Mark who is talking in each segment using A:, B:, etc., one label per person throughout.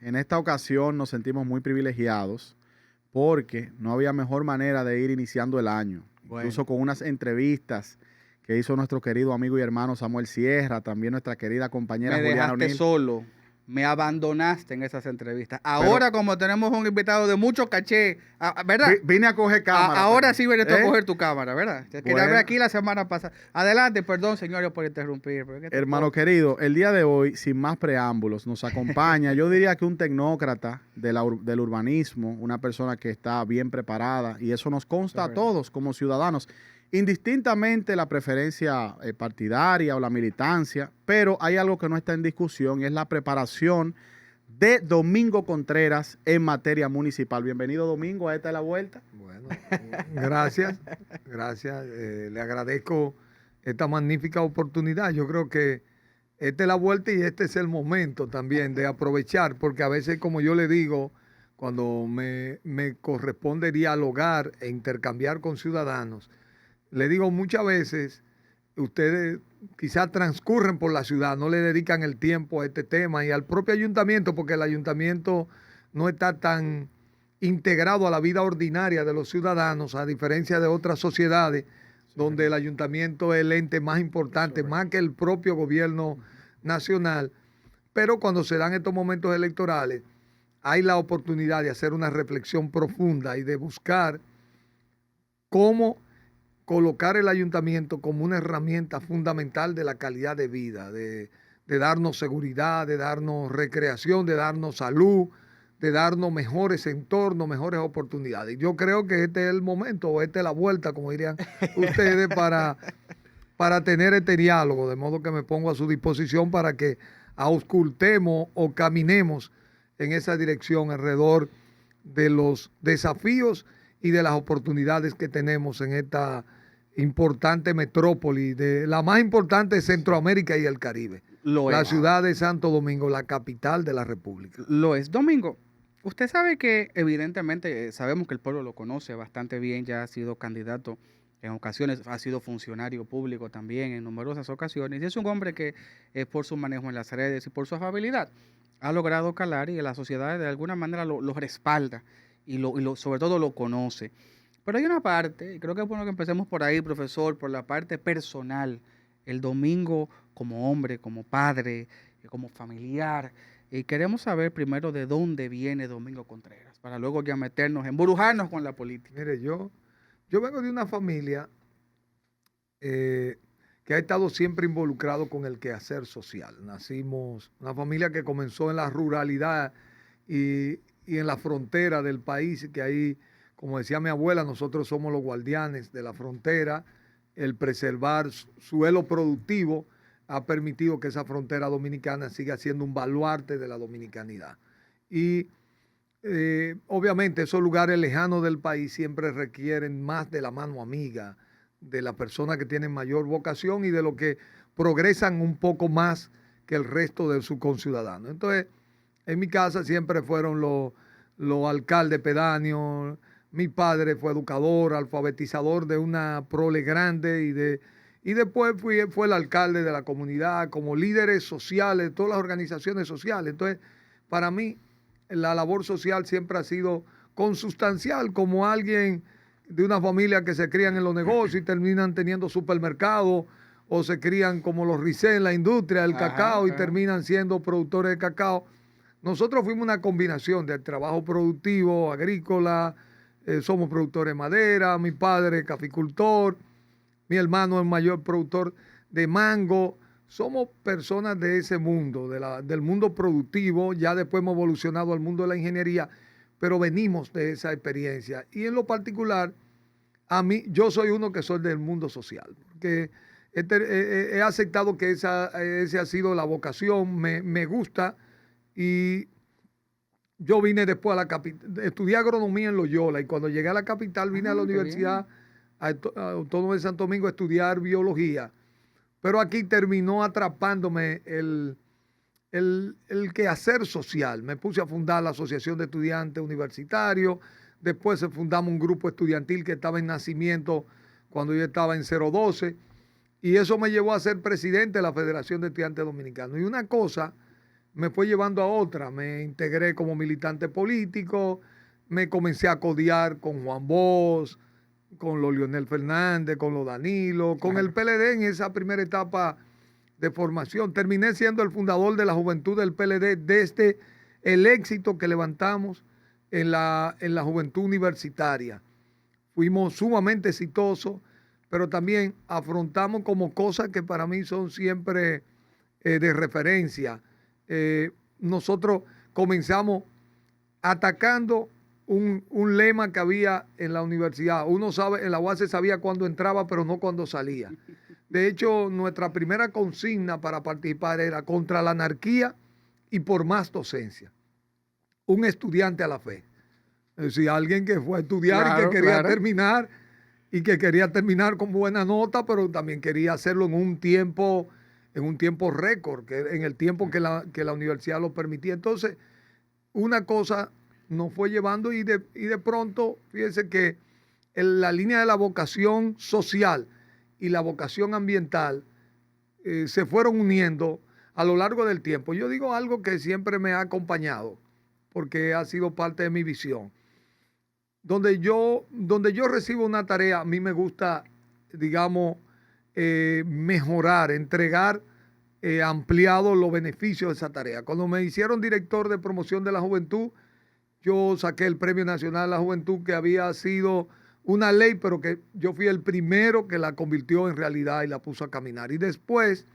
A: En esta ocasión nos sentimos muy privilegiados porque no había mejor manera de ir iniciando el año.
B: Bueno,
A: Incluso con unas entrevistas que hizo nuestro querido amigo y hermano Samuel Sierra, también nuestra querida compañera
B: me
A: Juliana
B: dejaste
A: O'Neill.
B: solo, me abandonaste en esas entrevistas.
A: Pero
B: Ahora, como tenemos un invitado de mucho caché, ¿verdad?
A: vine a coger cámara.
B: Ahora
A: pero,
B: sí vienes tú a
A: ¿eh?
B: coger tu cámara, ¿verdad? Te quería ver
A: Bueno,
B: aquí la semana pasada. Adelante, perdón, señores, por interrumpir. Pero ¿qué te
A: hermano
B: puedo-
A: querido, el día de hoy, sin más preámbulos, nos acompaña, yo diría que un tecnócrata del urbanismo, una persona que está bien preparada, y eso nos
B: Eso
A: consta
B: es
A: a
B: verdad.
A: todos como ciudadanos, indistintamente la preferencia partidaria o la militancia, pero hay algo que no está en discusión y es la preparación de Domingo Contreras en materia municipal. Bienvenido, Domingo, a esta es la vuelta.
C: Bueno, gracias, gracias. Le agradezco esta magnífica oportunidad. Yo creo que esta es la vuelta y este es el momento también de aprovechar, porque a veces, como yo le digo, cuando me corresponde dialogar e intercambiar con ciudadanos, le digo muchas veces, ustedes quizás transcurren por la ciudad, no le dedican el tiempo a este tema y al propio ayuntamiento, porque el ayuntamiento no está tan integrado a la vida ordinaria de los ciudadanos, a diferencia de otras sociedades, donde el ayuntamiento es el ente más importante, más que el propio gobierno nacional. Pero cuando se dan estos momentos electorales, hay la oportunidad de hacer una reflexión profunda y de buscar cómo colocar el ayuntamiento como una herramienta fundamental de la calidad de vida, de darnos seguridad, de darnos recreación, de darnos salud, de darnos mejores entornos, mejores oportunidades. Yo creo que este es el momento, o esta es la vuelta, como dirían ustedes, para tener este diálogo, de modo que me pongo a su disposición para que auscultemos o caminemos en esa dirección alrededor de los desafíos y de las oportunidades que tenemos en esta importante metrópoli, de la más importante de Centroamérica y el Caribe,
B: Lo
C: la
B: es.
C: ciudad de Santo Domingo, la capital de la República.
B: Lo es. Domingo, usted sabe que evidentemente sabemos que el pueblo lo conoce bastante bien, ya ha sido candidato en ocasiones, ha sido funcionario público también en numerosas ocasiones, y es un hombre que por su manejo en las redes y por su afabilidad ha logrado calar y la sociedad de alguna manera lo respalda y sobre todo lo conoce. Pero hay una parte, y creo que es bueno que empecemos por ahí, profesor, por la parte personal. El Domingo como hombre, como padre, como familiar. Y queremos saber primero de dónde viene Domingo Contreras, para luego ya meternos, embrujarnos con la política.
C: Mire, yo vengo de una familia que ha estado siempre involucrado con el quehacer social. Nacimos una familia que comenzó en la ruralidad y en la frontera del país, que ahí, como decía mi abuela, nosotros somos los guardianes de la frontera. El preservar suelo productivo ha permitido que esa frontera dominicana siga siendo un baluarte de la dominicanidad. Y obviamente esos lugares lejanos del país siempre requieren más de la mano amiga, de las personas que tienen mayor vocación y de los que progresan un poco más que el resto de sus conciudadanos. Entonces, en mi casa siempre fueron los alcaldes pedáneos. Mi padre fue educador, alfabetizador de una prole grande y después fue el alcalde de la comunidad, como líderes sociales, todas las organizaciones sociales. Entonces, para mí, la labor social siempre ha sido consustancial, como alguien de una familia que se crían en los negocios y terminan teniendo supermercados, o se crían como los Risset en la industria del cacao y terminan siendo productores de cacao. Nosotros fuimos una combinación del trabajo productivo, agrícola, somos productores de madera, mi padre caficultor, mi hermano es mayor productor de mango. Somos personas de ese mundo, del mundo productivo. Ya después hemos evolucionado al mundo de la ingeniería, pero venimos de esa experiencia. Y en lo particular, a mí, yo soy uno que soy del mundo social, porque he aceptado que esa ha sido la vocación, me gusta, y yo vine después a la capital, estudié agronomía en Loyola, y cuando llegué a la capital vine a la
B: Qué bien.
C: Universidad Autónoma de Santo Domingo a estudiar biología. Pero aquí terminó atrapándome el quehacer social. Me puse a fundar la Asociación de Estudiantes Universitarios. Después fundamos un grupo estudiantil que estaba en nacimiento cuando yo estaba en 012. Y eso me llevó a ser presidente de la Federación de Estudiantes Dominicanos. Y una cosa me fue llevando a otra. Me integré como militante político, me comencé a codear con Juan Bosch, con los Leonel Fernández, con los Danilo, con el PLD en esa primera etapa de formación. Terminé siendo el fundador de la juventud del PLD desde el éxito que levantamos en la juventud universitaria. Fuimos sumamente exitosos, pero también afrontamos como cosas que para mí son siempre de referencia. Nosotros comenzamos atacando un lema que había en la universidad. Uno sabe, en la UAS se sabía cuándo entraba, pero no cuándo salía. De hecho, nuestra primera consigna para participar era contra la anarquía y por más docencia. Un estudiante a la fe. Es decir, alguien que fue a estudiar y que quería terminar, y que quería terminar con buena nota, pero también quería hacerlo en un tiempo récord, que en el tiempo que la universidad lo permitía. Entonces, una cosa nos fue llevando y de pronto, fíjense que la línea de la vocación social y la vocación ambiental se fueron uniendo a lo largo del tiempo. Yo digo algo que siempre me ha acompañado, porque ha sido parte de mi visión. Donde yo recibo una tarea, a mí me gusta, digamos, mejorar, entregar ampliado los beneficios de esa tarea. Cuando me hicieron director de promoción de la juventud, yo saqué el Premio Nacional de la Juventud, que había sido una ley, pero que yo fui el primero que la convirtió en realidad y la puso a caminar. Y después,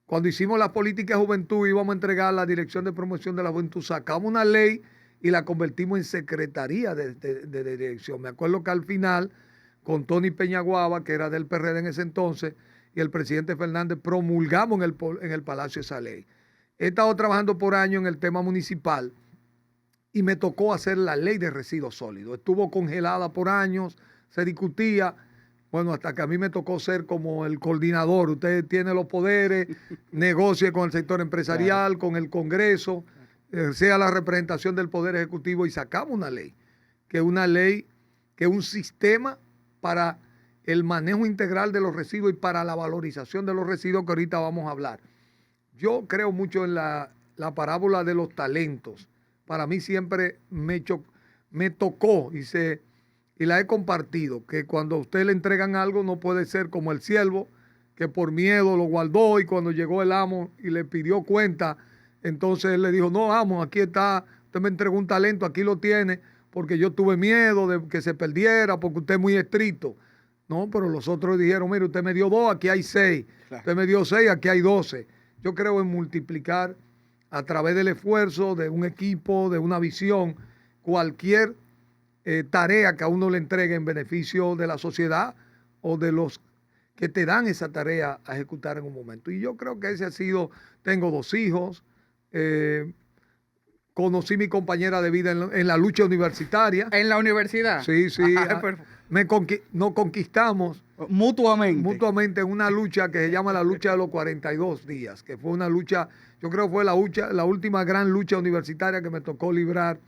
C: cuando hicimos la política de juventud, íbamos a entregar la Dirección de Promoción de la Juventud, sacamos una ley y la convertimos en Secretaría de Dirección. Me acuerdo que al final, con Tony Peñaguaba, que era del PRD en ese entonces, y el presidente Fernández, promulgamos en el Palacio esa ley. He estado trabajando por años en el tema municipal y me tocó hacer la ley de residuos sólidos. Estuvo congelada por años, se discutía, bueno, hasta que a mí me tocó ser como el coordinador. Usted tiene los poderes, negocie con el sector empresarial, con el Congreso, sea la representación del Poder Ejecutivo, y sacamos una ley, que es un sistema para el manejo integral de los residuos y para la valorización de los residuos, que ahorita vamos a hablar. Yo creo mucho en la parábola de los talentos. Para mí siempre me tocó y la he compartido, que cuando a usted le entregan algo no puede ser como el siervo, que por miedo lo guardó, y cuando llegó el amo y le pidió cuenta, entonces él le dijo: no, amo, aquí está, usted me entregó un talento, aquí lo tiene, porque yo tuve miedo de que se perdiera, porque usted es muy estricto. No, pero los otros dijeron: mire, usted me dio 2, aquí hay 6. Claro. Usted me dio 6, aquí hay 12. Yo creo en multiplicar a través del esfuerzo de un equipo, de una visión, cualquier tarea que a uno le entregue en beneficio de la sociedad o de los que te dan esa tarea a ejecutar en un momento. Y yo creo que ese ha sido, tengo 2 hijos, conocí mi compañera de vida en la lucha universitaria.
B: ¿En la universidad?
C: Sí. Nos conquistamos mutuamente en una lucha que se llama la lucha de los 42 días, que fue una lucha, yo creo que fue la última gran lucha universitaria que me tocó librar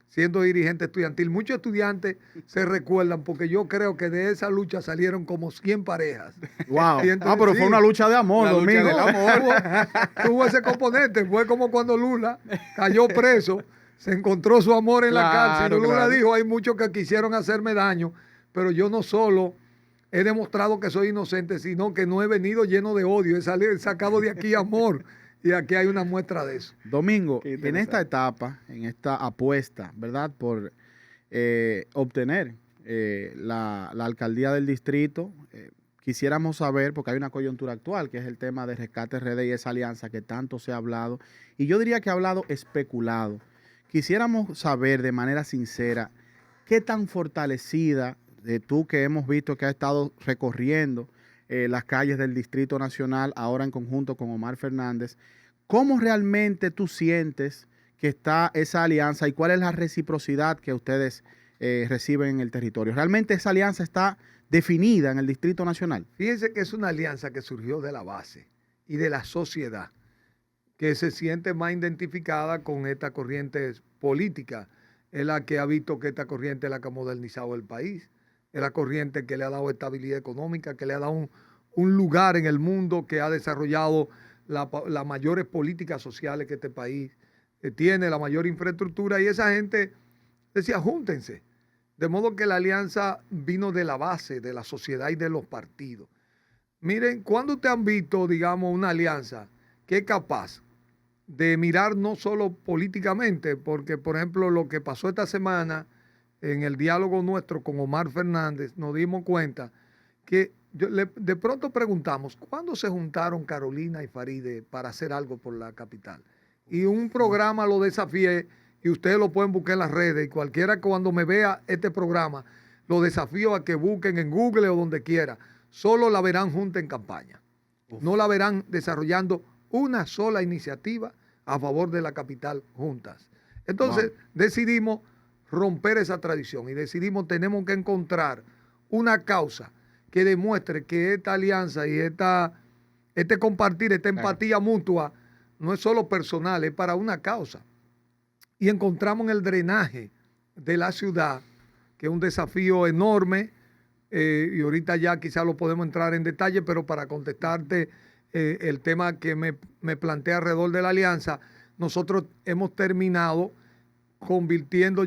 C: siendo dirigente estudiantil. Muchos estudiantes se recuerdan, porque yo creo que de esa lucha salieron como 100 parejas.
A: Wow. Pero fue una lucha de amor, Domingo.
C: Tuvo ese componente. Fue como cuando Lula cayó preso, se encontró su amor en la cárcel. Lula dijo: hay muchos que quisieron hacerme daño, pero yo no solo he demostrado que soy inocente, sino que no he venido lleno de odio. He sacado de aquí amor. Y aquí hay una muestra de eso.
A: Domingo, en esta etapa, en esta apuesta, ¿verdad?, por obtener la alcaldía del distrito, quisiéramos saber, porque hay una coyuntura actual, que es el tema de Rescate RD y esa alianza que tanto se ha hablado, y yo diría que ha hablado especulado. Quisiéramos saber de manera sincera qué tan fortalecida, tú que hemos visto que has estado recorriendo las calles del Distrito Nacional, ahora en conjunto con Omar Fernández, ¿cómo realmente tú sientes que está esa alianza y cuál es la reciprocidad que ustedes reciben en el territorio? ¿Realmente esa alianza está definida en el Distrito Nacional?
C: Fíjense que es una alianza que surgió de la base y de la sociedad, que se siente más identificada con esta corriente política. Es la que ha visto que esta corriente es la que ha modernizado el país. Es la corriente que le ha dado estabilidad económica, que le ha dado un lugar en el mundo, que ha desarrollado las mayores políticas sociales que este país tiene, la mayor infraestructura, y esa gente decía, júntense. De modo que la alianza vino de la base, de la sociedad y de los partidos. Miren, ¿cuándo ustedes han visto, digamos, una alianza que es capaz de mirar no solo políticamente? Porque, por ejemplo, lo que pasó esta semana en el diálogo nuestro con Omar Fernández, nos dimos cuenta que de pronto preguntamos, ¿cuándo se juntaron Carolina y Faride para hacer algo por la capital? Y un programa lo desafié, y ustedes lo pueden buscar en las redes, y cualquiera cuando me vea este programa, lo desafío a que busquen en Google o donde quiera. Solo la verán junta en campaña. No la verán desarrollando una sola iniciativa a favor de la capital juntas. Entonces decidimos romper esa tradición y decidimos tenemos que encontrar una causa que demuestre que esta alianza y este compartir, esta empatía mutua no es solo personal, es para una causa. Y encontramos en el drenaje de la ciudad, que es un desafío enorme, y ahorita ya quizás lo podemos entrar en detalle, pero para contestarte el tema que me plantea alrededor de la alianza, nosotros hemos terminado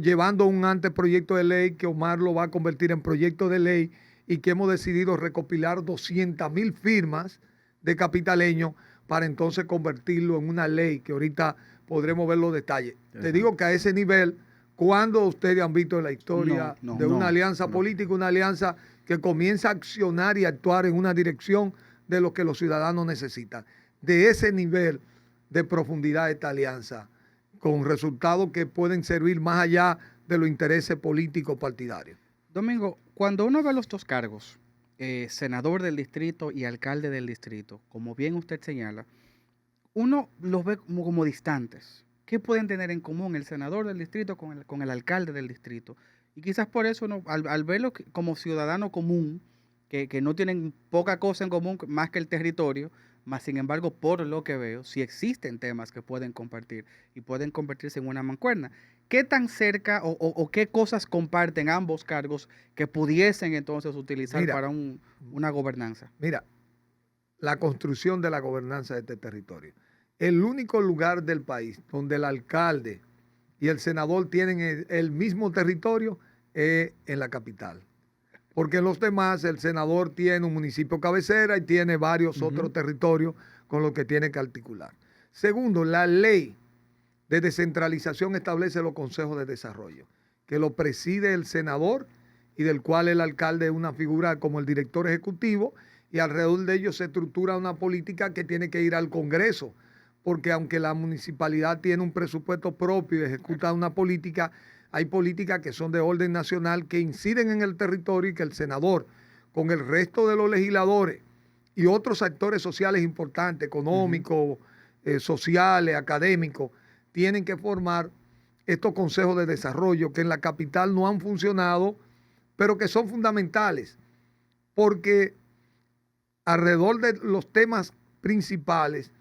C: llevando un anteproyecto de ley que Omar lo va a convertir en proyecto de ley y que hemos decidido recopilar 200,000 firmas de capitaleños para entonces convertirlo en una ley que ahorita podremos ver los detalles. Te digo que a ese nivel, ¿cuándo ustedes han visto en la historia de una alianza política, una alianza que comienza a accionar y actuar en una dirección de lo que los ciudadanos necesitan? De ese nivel de profundidad esta alianza, con resultados que pueden servir más allá de los intereses políticos partidarios.
B: Domingo, cuando uno ve los dos cargos, senador del distrito y alcalde del distrito, como bien usted señala, uno los ve como distantes. ¿Qué pueden tener en común el senador del distrito con el alcalde del distrito? Y quizás por eso uno, al verlo como ciudadano común, que no tienen poca cosa en común más que el territorio, más sin embargo, por lo que veo, sí existen temas que pueden compartir y pueden convertirse en una mancuerna. ¿Qué tan cerca o qué cosas comparten ambos cargos que pudiesen entonces utilizar para una gobernanza?
C: Mira, la construcción de la gobernanza de este territorio. El único lugar del país donde el alcalde y el senador tienen el mismo territorio es en la capital. Porque en los demás el senador tiene un municipio cabecera y tiene varios otros territorios con los que tiene que articular. Segundo, la ley de descentralización establece los consejos de desarrollo, que lo preside el senador y del cual el alcalde es una figura como el director ejecutivo, y alrededor de ellos se estructura una política que tiene que ir al Congreso, porque aunque la municipalidad tiene un presupuesto propio y ejecuta una política, hay políticas que son de orden nacional que inciden en el territorio y que el senador, con el resto de los legisladores y otros actores sociales importantes, económicos, sociales, académicos, tienen que formar estos consejos de desarrollo que en la capital no han funcionado, pero que son fundamentales, porque alrededor de los temas principales,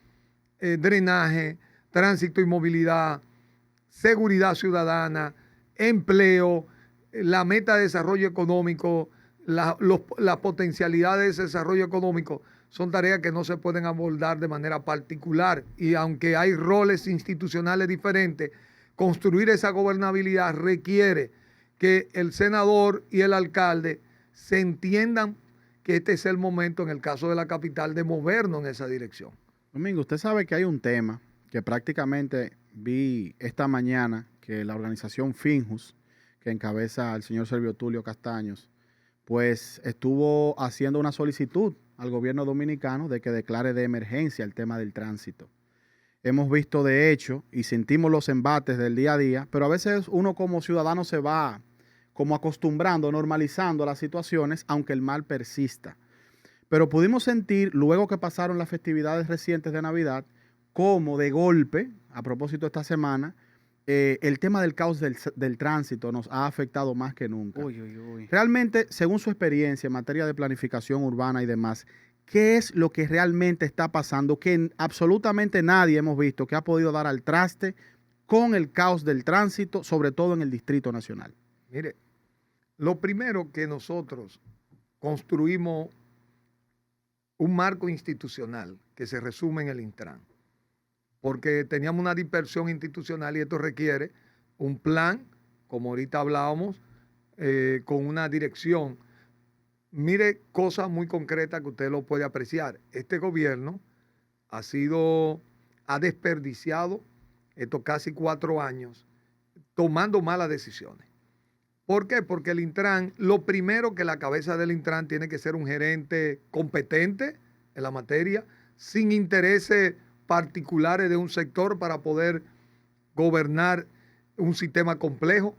C: drenaje, tránsito y movilidad, seguridad ciudadana, empleo, la meta de desarrollo económico, la potencialidad de ese desarrollo económico, son tareas que no se pueden abordar de manera particular. Y aunque hay roles institucionales diferentes, construir esa gobernabilidad requiere que el senador y el alcalde se entiendan que este es el momento, en el caso de la capital, de movernos en esa dirección.
A: Domingo, usted sabe que hay un tema que prácticamente vi esta mañana, que la organización Finjus, que encabeza el señor Servio Tulio Castaños, pues estuvo haciendo una solicitud al gobierno dominicano de que declare de emergencia el tema del tránsito. Hemos visto de hecho y sentimos los embates del día a día, pero a veces uno como ciudadano se va como acostumbrando, normalizando las situaciones, aunque el mal persista. Pero pudimos sentir, luego que pasaron las festividades recientes de Navidad, como de golpe, a propósito de esta semana, el tema del caos del tránsito nos ha afectado más que nunca. Realmente, según su experiencia en materia de planificación urbana y demás, ¿qué es lo que realmente está pasando? Que absolutamente nadie hemos visto que ha podido dar al traste con el caos del tránsito, sobre todo en el Distrito Nacional.
C: Mire, lo primero que nosotros construimos un marco institucional que se resume en el Intran. Porque teníamos una dispersión institucional y esto requiere un plan, como ahorita hablábamos, con una dirección. Mire cosas muy concretas que usted lo puede apreciar. Este gobierno ha desperdiciado estos casi 4 años tomando malas decisiones. ¿Por qué? Porque el Intran, lo primero que la cabeza del Intran tiene que ser un gerente competente en la materia, sin intereses particulares de un sector para poder gobernar un sistema complejo,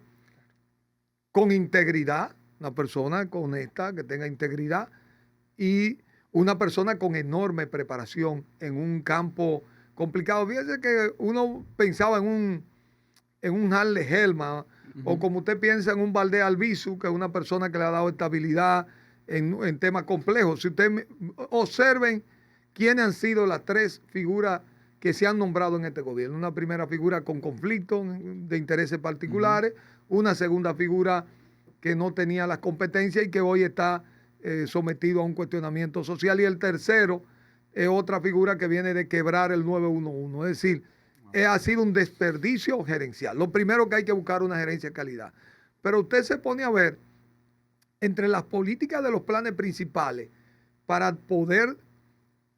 C: con integridad, una persona honesta que tenga integridad y una persona con enorme preparación en un campo complicado. Fíjese que uno pensaba en un Harley Helma, o como usted piensa en un Valdés Albizu, que es una persona que le ha dado estabilidad en temas complejos. Si ustedes observen quiénes han sido las 3 figuras que se han nombrado en este gobierno. Una primera figura con conflictos de intereses particulares, una segunda figura que no tenía las competencias y que hoy está sometido a un cuestionamiento social, y el tercero es otra figura que viene de quebrar el 911. Es decir, ha sido un desperdicio gerencial. Lo primero que hay que buscar es una gerencia de calidad. Pero usted se pone a ver, entre las políticas de los planes principales, para poder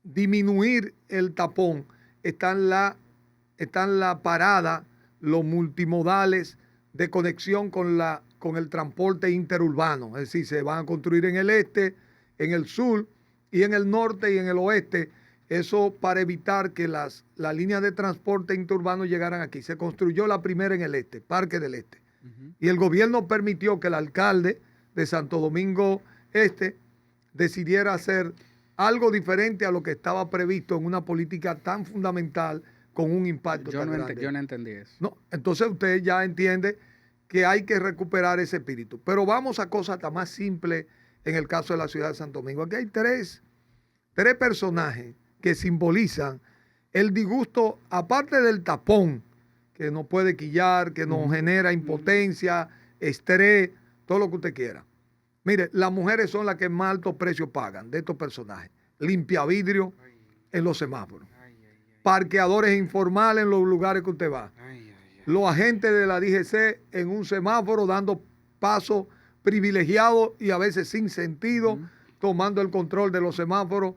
C: disminuir el tapón, están la parada, los multimodales de conexión con el transporte interurbano. Es decir, se van a construir en el este, en el sur y en el norte y en el oeste. Eso para evitar que las líneas de transporte interurbano llegaran aquí. Se construyó la primera en el este, Parque del Este. Y el gobierno permitió que el alcalde de Santo Domingo Este decidiera hacer algo diferente a lo que estaba previsto en una política tan fundamental con un impacto tan grande.
B: Yo no entendí eso.
C: No, entonces usted ya entiende que hay que recuperar ese espíritu. Pero vamos a cosas hasta más simples en el caso de la ciudad de Santo Domingo. Aquí hay tres personajes que simbolizan el disgusto, aparte del tapón, que nos puede quillar, que nos genera impotencia, estrés, todo lo que usted quiera. Mire, las mujeres son las que más alto precio pagan de estos personajes. Limpia vidrio en los semáforos. Parqueadores informales en los lugares que usted va. Los agentes de la DGC en un semáforo dando pasos privilegiados y a veces sin sentido, tomando el control de los semáforos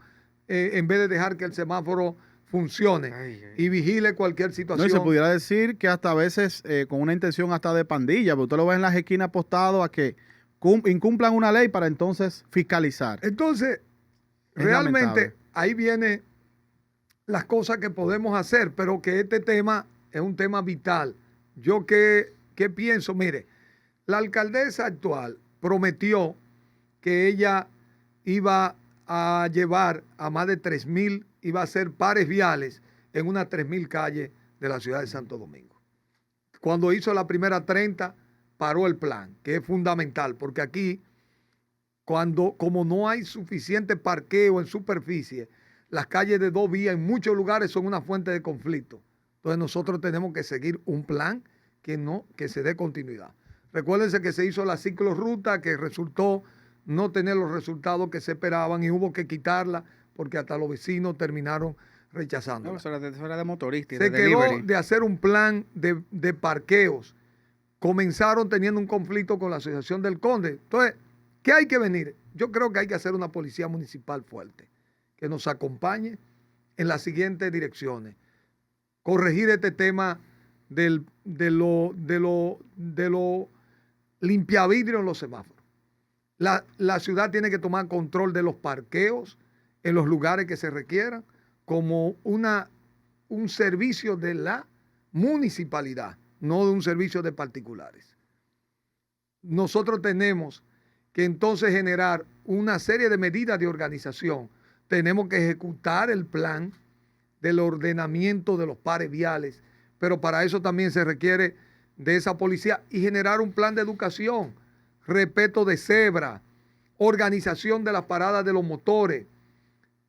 C: en vez de dejar que el semáforo funcione y vigile cualquier situación.
A: No, y se pudiera decir que hasta a veces con una intención hasta de pandilla, porque usted lo ve en las esquinas apostado a que incumplan una ley para entonces fiscalizar.
C: Entonces, realmente lamentable. Ahí vienen las cosas que podemos hacer, pero que este tema es un tema vital. Yo ¿qué pienso? Mire, la alcaldesa actual prometió que ella iba a llevar a más de 3,000, iba a hacer pares viales en unas 3,000 calles de la ciudad de Santo Domingo. Cuando hizo la primera 30, paró el plan, que es fundamental, porque aquí, como no hay suficiente parqueo en superficie, las calles de 2 vías en muchos lugares son una fuente de conflicto. Entonces nosotros tenemos que seguir un plan que se dé continuidad. Recuérdense que se hizo la ciclorruta, que resultó no tener los resultados que se esperaban y hubo que quitarla porque hasta los vecinos terminaron rechazándola.
B: No, eso era de motoristas.
C: Se quedó de hacer un plan de parqueos. Comenzaron teniendo un conflicto con la Asociación del Conde. Entonces, ¿qué hay que venir? Yo creo que hay que hacer una policía municipal fuerte que nos acompañe en las siguientes direcciones. Corregir este tema de lo limpiavidrio en los semáforos. La ciudad tiene que tomar control de los parqueos en los lugares que se requieran como un servicio de la municipalidad, no de un servicio de particulares. Nosotros tenemos que entonces generar una serie de medidas de organización. Tenemos que ejecutar el plan del ordenamiento de los pares viales, pero para eso también se requiere de esa policía y generar un plan de educación, respeto de cebra, organización de las paradas de los motores.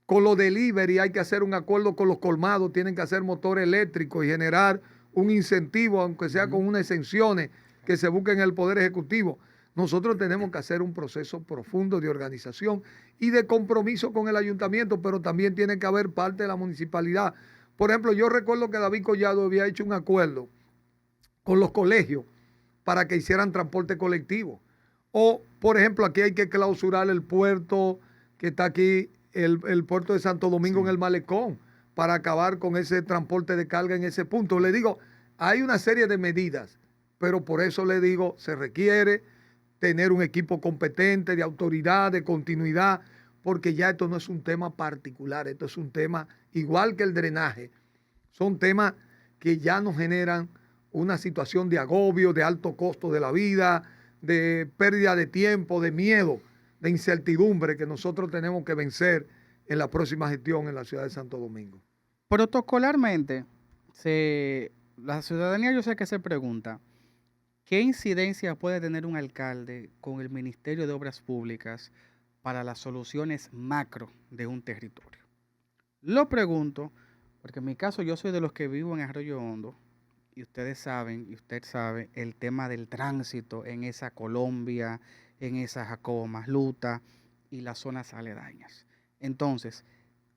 C: Con los delivery hay que hacer un acuerdo con los colmados, tienen que hacer motores eléctricos y generar un incentivo, aunque sea con unas exenciones que se busquen en el Poder Ejecutivo. Nosotros tenemos que hacer un proceso profundo de organización y de compromiso con el ayuntamiento, pero también tiene que haber parte de la municipalidad. Por ejemplo, yo recuerdo que David Collado había hecho un acuerdo con los colegios para que hicieran transporte colectivo. O, por ejemplo, aquí hay que clausurar el puerto que está aquí, el puerto de Santo Domingo, sí, en el Malecón, para acabar con ese transporte de carga en ese punto. Le digo, hay una serie de medidas, pero por eso le digo, se requiere tener un equipo competente, de autoridad, de continuidad, porque ya esto no es un tema particular, esto es un tema igual que el drenaje. Son temas que ya nos generan una situación de agobio, de alto costo de la vida, de pérdida de tiempo, de miedo, de incertidumbre que nosotros tenemos que vencer en la próxima gestión en la ciudad de Santo Domingo.
B: Protocolarmente, la ciudadanía yo sé que se pregunta, ¿qué incidencia puede tener un alcalde con el Ministerio de Obras Públicas para las soluciones macro de un territorio? Lo pregunto porque en mi caso yo soy de los que vivo en Arroyo Hondo y ustedes saben, y usted sabe, el tema del tránsito en esa Colombia, en esa Jacoma, Luta y las zonas aledañas. Entonces,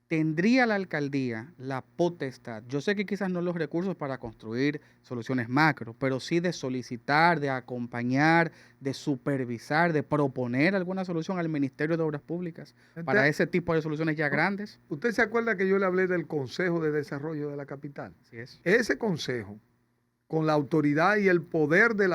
B: ¿tendría la alcaldía la potestad? Yo sé que quizás no los recursos para construir soluciones macro, pero sí de solicitar, de acompañar, de supervisar, de proponer alguna solución al Ministerio de Obras Públicas para ese tipo de soluciones ya grandes.
C: ¿Usted se acuerda que yo le hablé del Consejo de Desarrollo de la capital?
B: Así es.
C: Ese consejo, con la autoridad y el poder de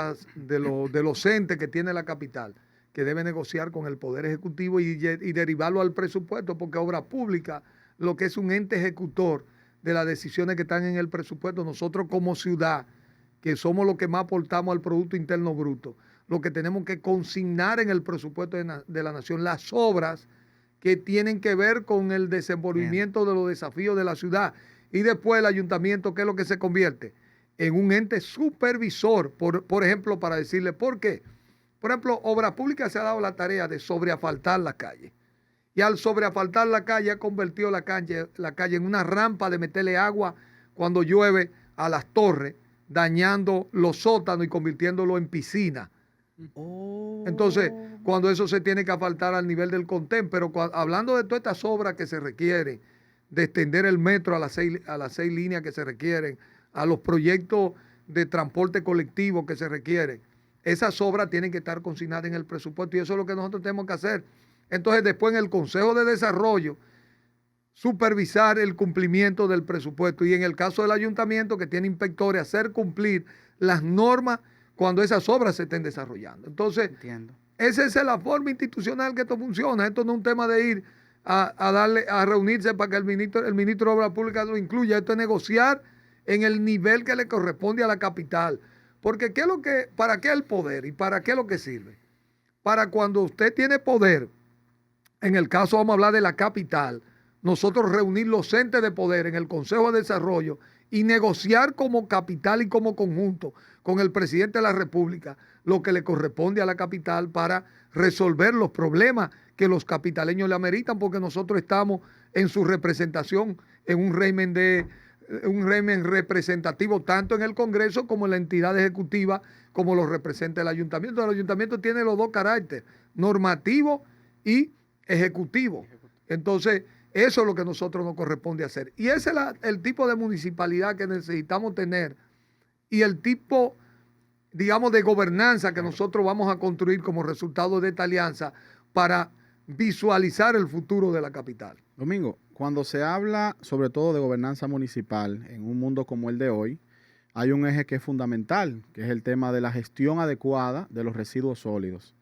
C: los entes que tiene la capital, que debe negociar con el Poder Ejecutivo y derivarlo al presupuesto, porque Obras Públicas, lo que es un ente ejecutor de las decisiones que están en el presupuesto, nosotros como ciudad, que somos los que más aportamos al Producto Interno Bruto, lo que tenemos que consignar en el presupuesto de la nación, las obras que tienen que ver con el desenvolvimiento de los desafíos de la ciudad. Y después el ayuntamiento, ¿qué es lo que se convierte? En un ente supervisor, por ejemplo, para decirle por qué. Por ejemplo, Obras Públicas se ha dado la tarea de sobreasfaltar la calle. Y al sobreasfaltar la calle ha convertido la calle en una rampa de meterle agua cuando llueve a las torres, dañando los sótanos y convirtiéndolo en piscina. Entonces, cuando eso se tiene que asfaltar al nivel del contén, pero hablando de todas estas obras que se requieren, de extender el metro a las seis líneas que se requieren, a los proyectos de transporte colectivo que se requieren, esas obras tienen que estar consignadas en el presupuesto y eso es lo que nosotros tenemos que hacer. Entonces, después en el Consejo de Desarrollo, supervisar el cumplimiento del presupuesto y en el caso del ayuntamiento que tiene inspectores, hacer cumplir las normas cuando esas obras se estén desarrollando. Entonces, esa es la forma institucional que esto funciona. Esto no es un tema de ir a reunirse para que el ministro de Obras Públicas lo incluya. Esto es negociar en el nivel que le corresponde a la capital. Porque ¿para qué el poder y para qué lo que sirve? Para cuando usted tiene poder, en el caso vamos a hablar de la capital, nosotros reunir los entes de poder en el Consejo de Desarrollo y negociar como capital y como conjunto con el presidente de la República lo que le corresponde a la capital para resolver los problemas que los capitaleños le ameritan, porque nosotros estamos en su representación en un régimen representativo tanto en el Congreso como en la entidad ejecutiva como lo representa el ayuntamiento. El ayuntamiento tiene los dos caracteres, normativo y ejecutivo. Entonces, eso es lo que a nosotros nos corresponde hacer. Y ese es el tipo de municipalidad que necesitamos tener y el tipo, digamos, de gobernanza que nosotros vamos a construir como resultado de esta alianza para visualizar el futuro de la capital.
A: Domingo, cuando se habla sobre todo de gobernanza municipal en un mundo como el de hoy, hay un eje que es fundamental, que es el tema de la gestión adecuada de los residuos sólidos.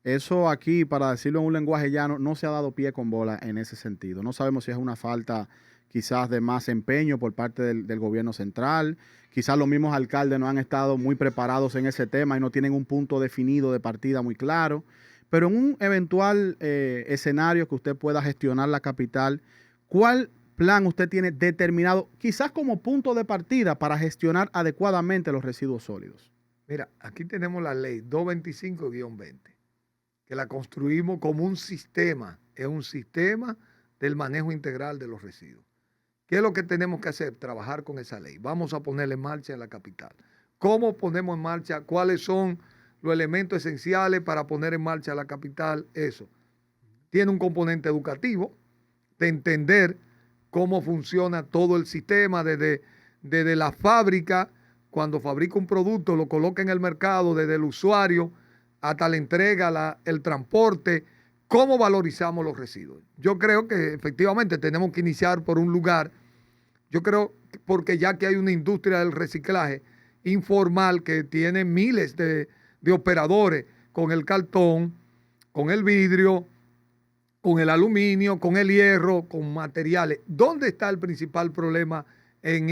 A: Eso aquí, para decirlo en un lenguaje llano, no se ha dado pie con bola en ese sentido. No sabemos si es una falta quizás de más empeño por parte del gobierno central. Quizás los mismos alcaldes no han estado muy preparados en ese tema y no tienen un punto definido de partida muy claro. Pero en un eventual escenario que usted pueda gestionar la capital, ¿cuál plan usted tiene determinado, quizás como punto de partida para gestionar adecuadamente los residuos sólidos?
C: Mira, aquí tenemos la ley 225-20. Que la construimos como un sistema, es un sistema del manejo integral de los residuos. ¿Qué es lo que tenemos que hacer? Trabajar con esa ley. Vamos a ponerla en marcha en la capital. ¿Cómo ponemos en marcha? ¿Cuáles son los elementos esenciales para poner en marcha la capital, eso. Tiene un componente educativo, de entender cómo funciona todo el sistema, desde la fábrica, cuando fabrica un producto, lo coloca en el mercado, desde el usuario hasta la entrega, el transporte, cómo valorizamos los residuos. Yo creo que efectivamente tenemos que iniciar por un lugar, yo creo, porque ya que hay una industria del reciclaje informal que tiene miles de operadores con el cartón, con el vidrio, con el aluminio, con el hierro, con materiales. ¿Dónde está el principal problema en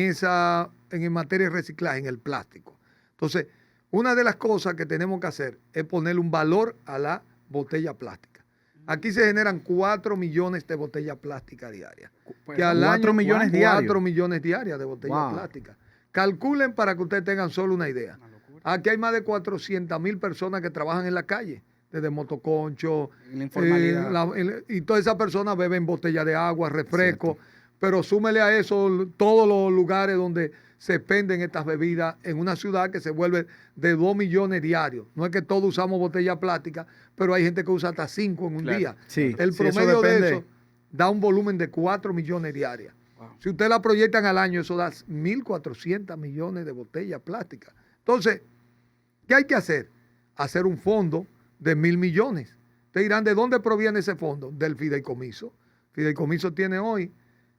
C: materia de reciclaje? En el plástico. Entonces, una de las cosas que tenemos que hacer es ponerle un valor a la botella plástica. Aquí se generan 4 millones de botellas plásticas diarias. Que al
A: 4
C: año,
A: millones diarios.
C: 4 millones diarias de botellas plásticas. Calculen para que ustedes tengan solo una idea. Aquí hay más de 400,000 personas que trabajan en la calle, desde motoconcho,
B: La informalidad.
C: y todas esas personas beben botellas de agua, refresco, pero súmele a eso todos los lugares donde se expenden estas bebidas en una ciudad que se vuelve de 2 millones diarios. No es que todos usamos botellas plásticas, pero hay gente que usa hasta 5 en un día.
A: Sí,
C: El
A: sí, eso
C: promedio de
A: depende.
C: eso da un volumen de 4 millones diarias.
B: Wow.
C: Si usted la proyectan al año, eso da 1.400 millones de botellas plásticas. Entonces, ¿qué hay que hacer? Hacer un fondo de 1.000 millones. Ustedes dirán, ¿de dónde proviene ese fondo? Del fideicomiso. Fideicomiso tiene hoy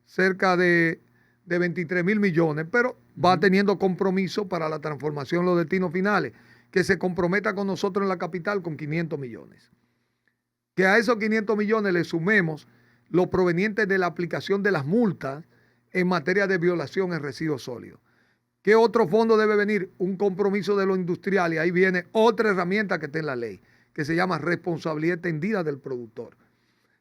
C: cerca de 23.000 millones, pero va teniendo compromiso para la transformación, los destinos finales, que se comprometa con nosotros en la capital con 500 millones. Que a esos 500 millones le sumemos los provenientes de la aplicación de las multas en materia de violación en residuos sólidos. ¿Qué otro fondo debe venir? Un compromiso de los industriales. Ahí viene otra herramienta que está en la ley, que se llama responsabilidad extendida del productor.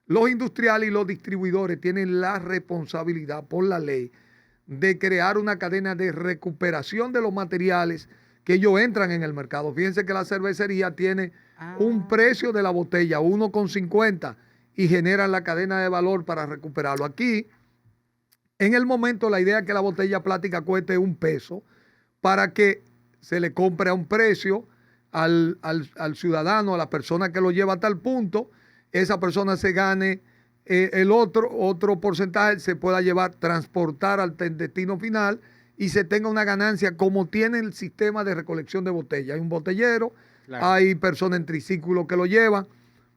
C: Los industriales y los distribuidores tienen la responsabilidad por la ley de crear una cadena de recuperación de los materiales que ellos entran en el mercado. Fíjense que la cervecería tiene un precio de la botella, 1,50, y generan la cadena de valor para recuperarlo. Aquí, en el momento, la idea es que la botella plástica cueste $1 para que se le compre a un precio al ciudadano, a la persona que lo lleva a tal punto, esa persona se gane el otro porcentaje, se pueda llevar, transportar al destino final y se tenga una ganancia como tiene el sistema de recolección de botellas. Hay un botellero,
B: Claro.
C: hay personas en triciclo que lo llevan,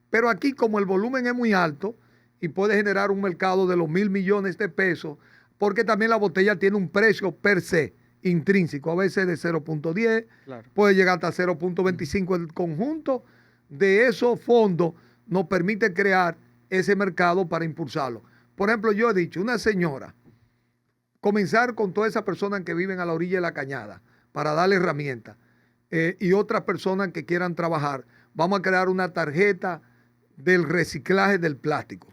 C: pero aquí como el volumen es muy alto y puede generar un mercado de los 1.000 millones de pesos, porque también la botella tiene un precio per se intrínseco, a veces de 0.10,
B: Claro.
C: puede llegar hasta 0.25. El conjunto de esos fondos nos permite crear ese mercado para impulsarlo. Por ejemplo, yo he dicho, una señora, comenzar con todas esas personas que viven a la orilla de la cañada para darle herramientas y otras personas que quieran trabajar. Vamos a crear una tarjeta del reciclaje del plástico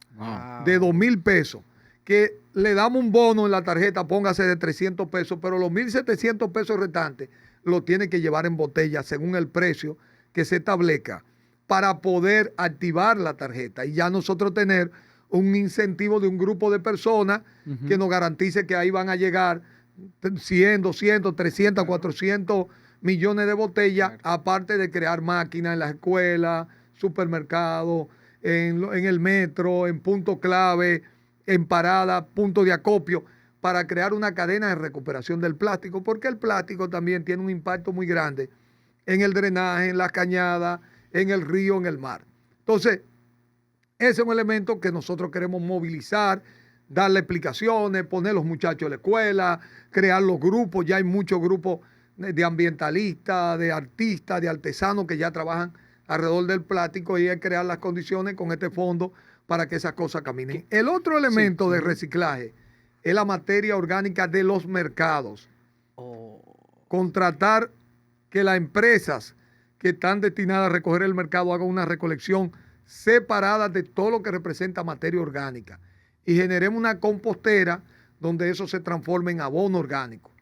C: de 2.000 pesos, que le damos un bono en la tarjeta, póngase de 300 pesos, pero los 1.700 pesos restantes lo tiene que llevar en botella según el precio que se establezca para poder activar la tarjeta y ya nosotros tener un incentivo de un grupo de personas que nos garantice que ahí van a llegar 100, 200, 300, 400 millones de botellas, aparte de crear máquinas en las escuelas, supermercados, en el metro, en punto clave, en parada, punto de acopio, para crear una cadena de recuperación del plástico, porque el plástico también tiene un impacto muy grande en el drenaje, en las cañadas, en el río, en el mar. Entonces, ese es un elemento que nosotros queremos movilizar, darle explicaciones, poner los muchachos en la escuela, crear los grupos. Ya hay muchos grupos de ambientalistas, de artistas, de artesanos que ya trabajan alrededor del plástico y hay que crear las condiciones con este fondo para que esas cosas caminen. El otro elemento de reciclaje es la materia orgánica de los mercados. Contratar que las empresas que están destinadas a recoger el mercado hagan una recolección separada de todo lo que representa materia orgánica y generemos una compostera donde eso se transforme en abono orgánico.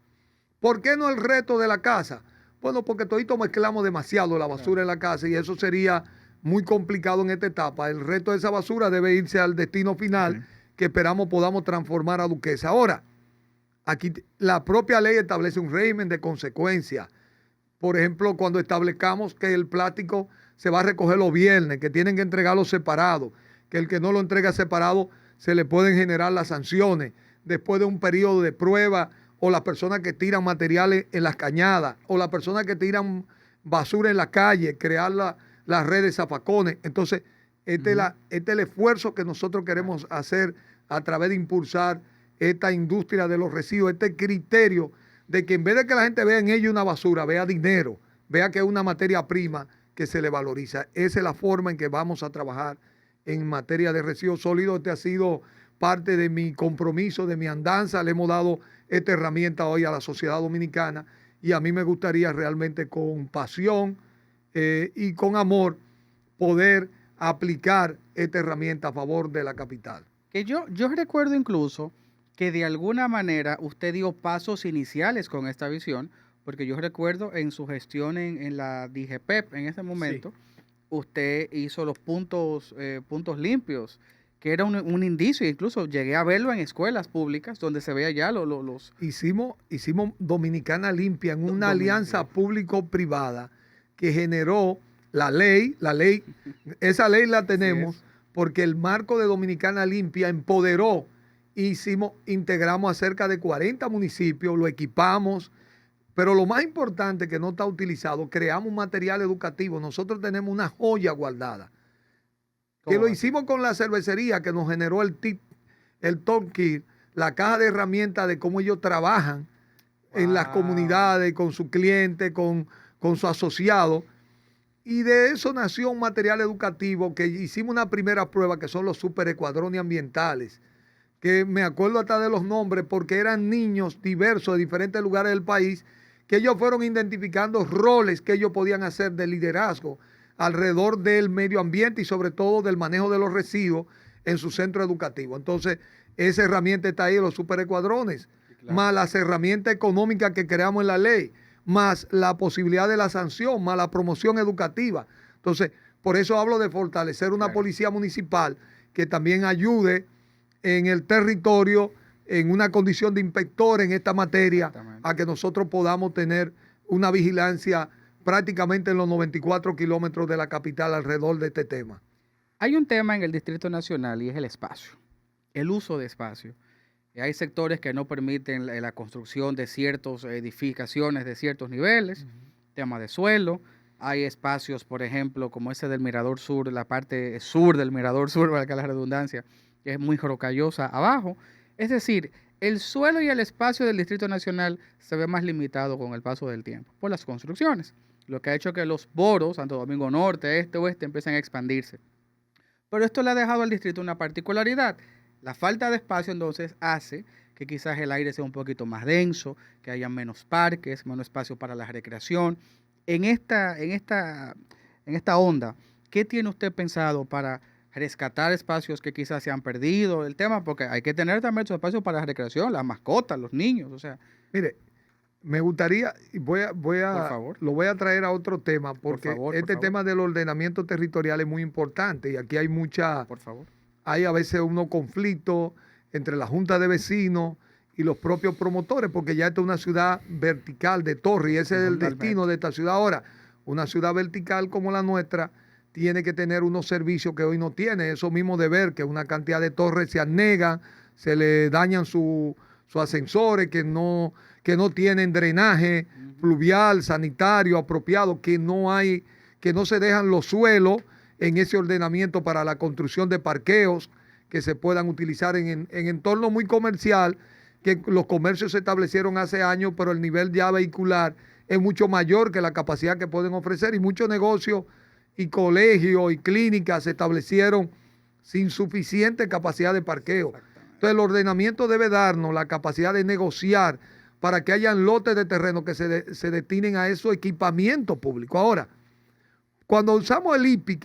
C: ¿Por qué no el reto de la casa? Bueno, porque todito mezclamos demasiado la basura en la casa y eso sería muy complicado en esta etapa. El reto de esa basura debe irse al destino final que esperamos podamos transformar a Duquesa. Ahora, aquí la propia ley establece un régimen de consecuencias Por ejemplo, cuando establezcamos que el plástico se va a recoger los viernes, que tienen que entregarlo separado, que el que no lo entrega separado se le pueden generar las sanciones después de un periodo de prueba, o las personas que tiran materiales en las cañadas, o las personas que tiran basura en la calle, crear las redes zafacones. Entonces, este es el esfuerzo que nosotros queremos hacer a través de impulsar esta industria de los residuos, este criterio de que en vez de que la gente vea en ello una basura, vea dinero, vea que es una materia prima que se le valoriza. Esa es la forma en que vamos a trabajar en materia de residuos sólidos. Este ha sido parte de mi compromiso, de mi andanza. Le hemos dado esta herramienta hoy a la sociedad dominicana, y a mí me gustaría realmente con pasión y con amor poder aplicar esta herramienta a favor de la capital.
B: Que yo recuerdo incluso que de alguna manera usted dio pasos iniciales con esta visión, porque yo recuerdo en su gestión en la DGPEP en ese momento, sí, usted hizo los puntos limpios, que era un indicio, incluso llegué a verlo en escuelas públicas donde se veía ya los...
C: Hicimos Dominicana Limpia en una alianza público-privada que generó la ley, esa ley la tenemos, sí, porque el marco de Dominicana Limpia empoderó, integramos a cerca de 40 municipios, lo equipamos, pero lo más importante que no está utilizado, creamos material educativo. Nosotros tenemos una joya guardada, que lo hicimos con la cervecería, que nos generó el toolkit, la caja de herramientas de cómo ellos trabajan en las comunidades, con su cliente, con su asociado. Y de eso nació un material educativo que hicimos una primera prueba, que son los superecuadrones ambientales, que me acuerdo hasta de los nombres porque eran niños diversos de diferentes lugares del país, que ellos fueron identificando roles que ellos podían hacer de liderazgo alrededor del medio ambiente y sobre todo del manejo de los residuos en su centro educativo. Entonces, esa herramienta está ahí, los superecuadrones, sí, claro, más las herramientas económicas que creamos en la ley, más la posibilidad de la sanción, más la promoción educativa. Entonces, por eso hablo de fortalecer una policía municipal que también ayude en el territorio, en una condición de inspector en esta materia, a que nosotros podamos tener una vigilancia prácticamente en los 94 kilómetros de la capital alrededor de este tema.
B: Hay un tema en el Distrito Nacional y es el espacio, el uso de espacio. Hay sectores que no permiten la construcción de ciertas edificaciones de ciertos niveles, tema de suelo. Hay espacios, por ejemplo, como ese del Mirador Sur, la parte sur del Mirador Sur, valga la redundancia, que es muy rocallosa abajo. Es decir, el suelo y el espacio del Distrito Nacional se ve más limitado con el paso del tiempo por las construcciones, lo que ha hecho que los boros, Santo Domingo Norte, Este, Oeste, empiecen a expandirse. Pero esto le ha dejado al distrito una particularidad. La falta de espacio entonces hace que quizás el aire sea un poquito más denso, que haya menos parques, menos espacio para la recreación. En esta onda, ¿qué tiene usted pensado para rescatar espacios que quizás se han perdido? El tema, porque hay que tener también su espacio para la recreación, las mascotas, los niños, o sea.
C: Mire, me gustaría, y lo voy a traer a otro tema, porque este tema del ordenamiento territorial es muy importante y aquí hay hay a veces unos conflictos entre la Junta de Vecinos y los propios promotores, porque ya esta es una ciudad vertical de torre y ese es el destino de esta ciudad. Ahora, una ciudad vertical como la nuestra tiene que tener unos servicios que hoy no tiene. Eso mismo de ver que una cantidad de torres se anegan, se le dañan sus ascensores, que no tienen drenaje pluvial, sanitario apropiado, que no se dejan los suelos en ese ordenamiento para la construcción de parqueos que se puedan utilizar en entorno muy comercial, que los comercios se establecieron hace años, pero el nivel ya vehicular es mucho mayor que la capacidad que pueden ofrecer y muchos negocios y colegios y clínicas se establecieron sin suficiente capacidad de parqueo. Entonces el ordenamiento debe darnos la capacidad de negociar para que hayan lotes de terreno que se destinen a esos equipamientos públicos. Ahora, cuando usamos el IPI,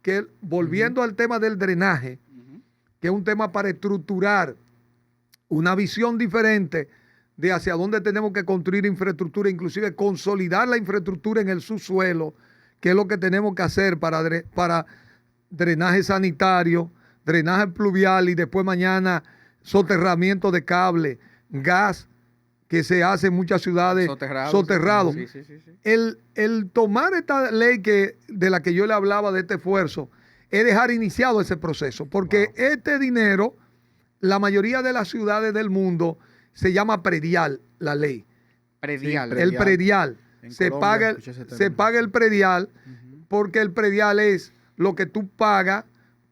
C: que volviendo al tema del drenaje, que es un tema para estructurar una visión diferente de hacia dónde tenemos que construir infraestructura, inclusive consolidar la infraestructura en el subsuelo, que es lo que tenemos que hacer para drenaje sanitario, drenaje pluvial y después mañana soterramiento de cable, gas, que se hace en muchas ciudades soterrados.
B: Sí, sí, sí, sí.
C: El tomar esta ley de la que yo le hablaba, de este esfuerzo, es dejar iniciado ese proceso, porque este dinero, la mayoría de las ciudades del mundo, se llama predial, la ley.
B: Predial.
C: El predial.
A: En
C: Se
A: Colombia,
C: paga,
A: escuché ese
C: se
A: término.
C: paga el predial, porque el predial es lo que tú pagas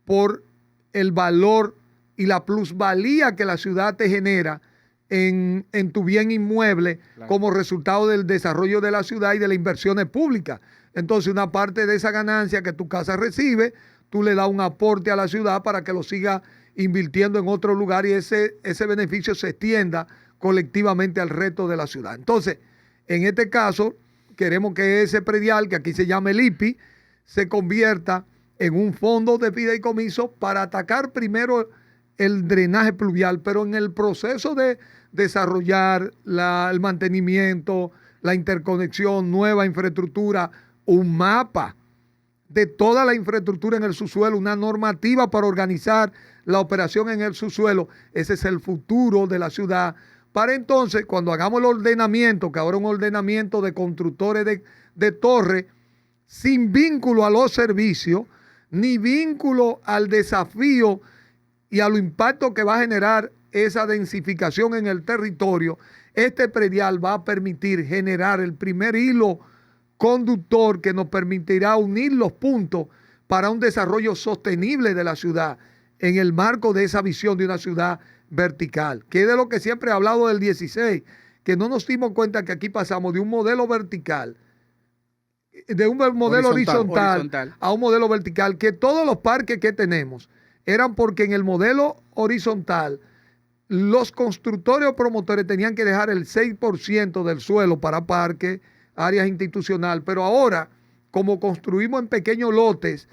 C: por el valor y la plusvalía que la ciudad te genera en tu bien inmueble,
B: Claro.
C: como resultado del desarrollo de la ciudad y de las inversiones públicas. Entonces, una parte de esa ganancia que tu casa recibe, tú le das un aporte a la ciudad para que lo siga invirtiendo en otro lugar y ese beneficio se extienda colectivamente al resto de la ciudad. Entonces, en este caso, queremos que ese predial, que aquí se llama el IPI, se convierta en un fondo de fideicomiso para atacar primero el drenaje pluvial, pero en el proceso de desarrollar el mantenimiento, la interconexión, nueva infraestructura, un mapa de toda la infraestructura en el subsuelo, una normativa para organizar la operación en el subsuelo. Ese es el futuro de la ciudad. Para entonces, cuando hagamos el ordenamiento, que ahora es un ordenamiento de constructores de torres, sin vínculo a los servicios, ni vínculo al desafío y a los impactos que va a generar esa densificación en el territorio, este predial va a permitir generar el primer hilo conductor que nos permitirá unir los puntos para un desarrollo sostenible de la ciudad en el marco de esa visión de una ciudad vertical, que es de lo que siempre he hablado del 16, que no nos dimos cuenta que aquí pasamos de un modelo vertical, de un modelo horizontal a un modelo vertical, que todos los parques que tenemos eran porque en el modelo horizontal los constructores o promotores tenían que dejar el 6% del suelo para parques, áreas institucionales, pero ahora, como construimos en pequeños lotes,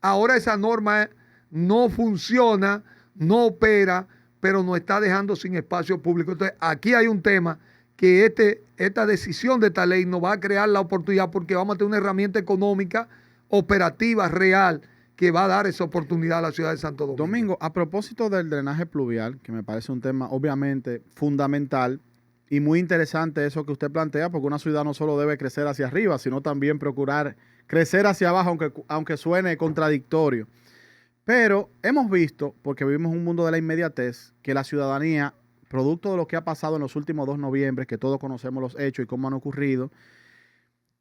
C: ahora esa norma no funciona, no opera, pero nos está dejando sin espacio público. Entonces, aquí hay un tema que esta decisión de esta ley nos va a crear la oportunidad, porque vamos a tener una herramienta económica, operativa, real, que va a dar esa oportunidad a la ciudad de Santo Domingo.
A: Domingo, a propósito del drenaje pluvial, que me parece un tema obviamente fundamental y muy interesante eso que usted plantea, porque una ciudad no solo debe crecer hacia arriba, sino también procurar crecer hacia abajo, aunque suene contradictorio. Pero hemos visto, porque vivimos en un mundo de la inmediatez, que la ciudadanía, producto de lo que ha pasado en los últimos 2 noviembres, que todos conocemos los hechos y cómo han ocurrido,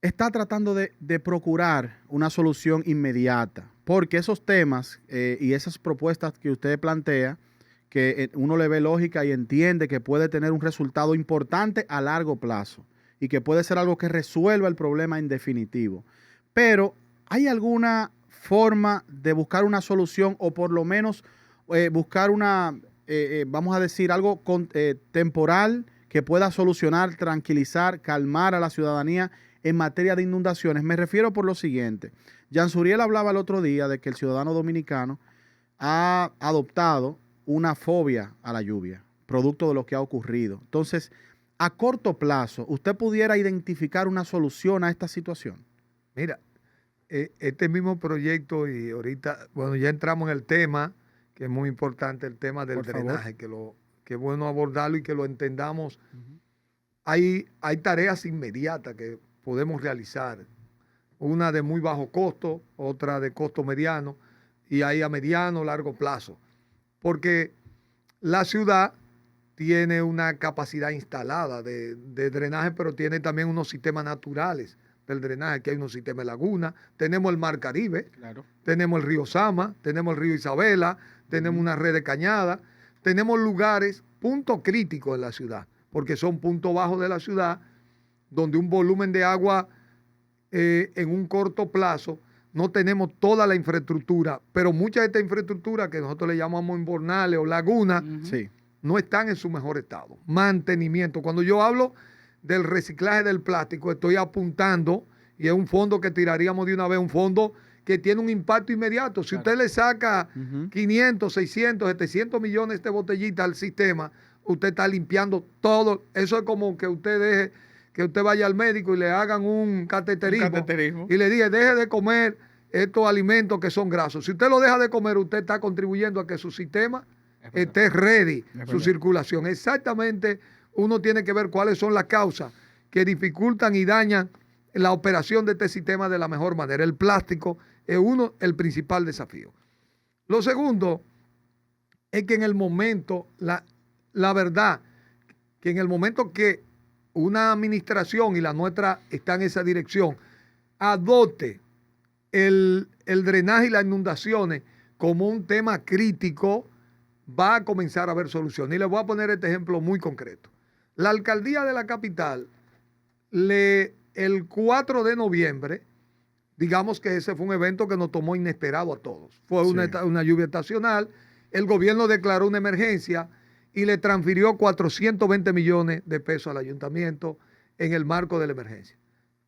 A: está tratando de procurar una solución inmediata, porque esos temas y esas propuestas que usted plantea, que uno le ve lógica y entiende que puede tener un resultado importante a largo plazo y que puede ser algo que resuelva el problema en definitivo. Pero, ¿hay alguna forma de buscar una solución o por lo menos buscar vamos a decir, algo temporal que pueda solucionar, tranquilizar, calmar a la ciudadanía en materia de inundaciones? Me refiero por lo siguiente. Jan Suriel hablaba el otro día de que el ciudadano dominicano ha adoptado una fobia a la lluvia, producto de lo que ha ocurrido. Entonces, a corto plazo, ¿usted pudiera identificar una solución a esta situación?
C: Mira, este mismo proyecto, y ahorita, bueno, ya entramos en el tema, que es muy importante, el tema del drenaje, que es bueno abordarlo y que lo entendamos. Hay tareas inmediatas que podemos realizar, una de muy bajo costo, otra de costo mediano, y hay a mediano, largo plazo, porque la ciudad tiene una capacidad instalada de drenaje, pero tiene también unos sistemas naturales del drenaje, que hay unos sistemas de laguna, tenemos el Mar Caribe,
B: Claro.
C: tenemos el río Sama, tenemos el río Isabela, tenemos una red de cañada, tenemos lugares, puntos críticos en la ciudad, porque son puntos bajos de la ciudad, donde un volumen de agua en un corto plazo, no tenemos toda la infraestructura, pero mucha de esta infraestructura que nosotros le llamamos invernales o lagunas,
A: Sí.
C: no están en su mejor estado. Mantenimiento. Cuando yo hablo del reciclaje del plástico, estoy apuntando, y es un fondo que tiraríamos de una vez, un fondo que tiene un impacto inmediato. Si usted le saca 500, 600, 700 millones de botellitas al sistema, usted está limpiando todo. Eso es como que usted vaya al médico y le hagan un cateterismo. Y le diga, deje de comer estos alimentos que son grasos. Si usted lo deja de comer, usted está contribuyendo a que su sistema esté ready, su circulación. Exactamente uno tiene que ver cuáles son las causas que dificultan y dañan la operación de este sistema de la mejor manera. El plástico es el principal desafío. Lo segundo es que en el momento, la verdad, que en el momento que una administración, y la nuestra está en esa dirección, adopte el drenaje y las inundaciones como un tema crítico, va a comenzar a haber soluciones. Y les voy a poner este ejemplo muy concreto. La alcaldía de la capital, el 4 de noviembre, digamos que ese fue un evento que nos tomó inesperado a todos. Fue una lluvia estacional, el gobierno declaró una emergencia y le transfirió 420 millones de pesos al ayuntamiento en el marco de la emergencia.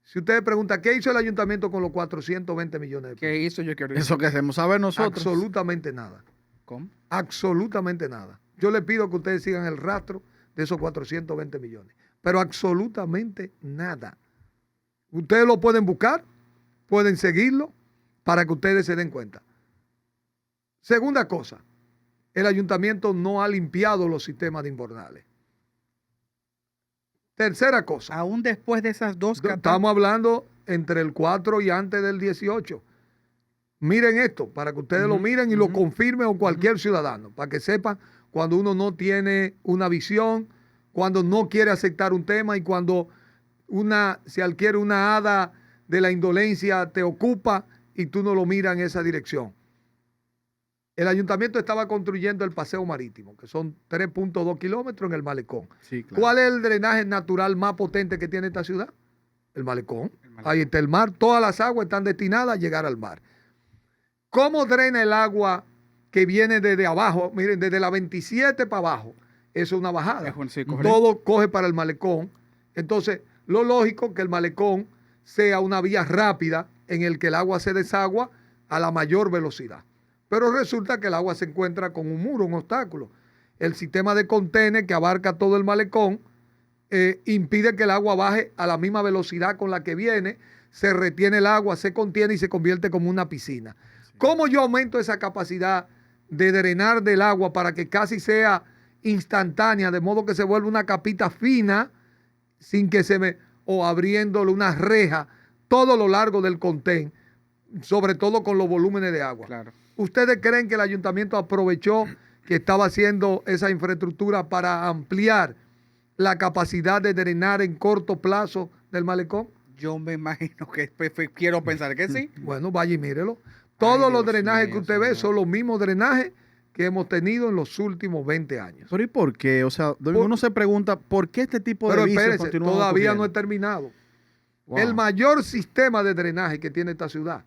C: Si ustedes preguntan, ¿qué hizo el ayuntamiento con los 420 millones de pesos?
B: ¿Qué hizo? Yo quiero decir.
A: Eso queremos saber nosotros.
C: Absolutamente nada.
B: ¿Cómo?
C: Absolutamente nada. Yo les pido que ustedes sigan el rastro de esos 420 millones. Pero absolutamente nada. Ustedes lo pueden buscar, pueden seguirlo para que ustedes se den cuenta. Segunda cosa, el ayuntamiento no ha limpiado los sistemas de invernales. Tercera cosa.
B: Aún después de esas dos catástrofes.
C: Estamos hablando entre el 4 y antes del 18. Miren esto, para que ustedes lo miren y lo confirmen o cualquier ciudadano, para que sepan cuando uno no tiene una visión, cuando no quiere aceptar un tema y cuando se adquiere una hada de la indolencia te ocupa y tú no lo miras en esa dirección. El ayuntamiento estaba construyendo el paseo marítimo, que son 3.2 kilómetros en el malecón.
A: Sí, claro.
C: ¿Cuál es el drenaje natural más potente que tiene esta ciudad? El malecón. Ahí está el mar. Todas las aguas están destinadas a llegar al mar. ¿Cómo drena el agua que viene desde abajo? Miren, desde la 27 para abajo. Eso es una bajada.
B: Sí,
C: todo coge para el malecón. Entonces, lo lógico es que el malecón sea una vía rápida en el que el agua se desagua a la mayor velocidad. Pero resulta que el agua se encuentra con un muro, un obstáculo. El sistema de contenes que abarca todo el malecón impide que el agua baje a la misma velocidad con la que viene, se retiene el agua, se contiene y se convierte como una piscina. Sí. ¿Cómo yo aumento esa capacidad de drenar del agua para que casi sea instantánea, de modo que se vuelva una capita fina, sin que o abriéndole una reja todo lo largo del contén, sobre todo con los volúmenes de agua?
B: Claro.
C: ¿Ustedes creen que el ayuntamiento aprovechó que estaba haciendo esa infraestructura para ampliar la capacidad de drenar en corto plazo del malecón?
B: Yo me imagino que quiero pensar que sí.
C: Bueno, vaya y mírelo. Todos los drenajes que usted ve son los mismos drenajes que hemos tenido en los últimos 20 años.
A: ¿Pero y por qué? O sea, uno se pregunta, ¿por qué este tipo de vicios continúan
C: todavía
A: ocurriendo?
C: no he terminado.
A: Wow.
C: El mayor sistema de drenaje que tiene esta ciudad,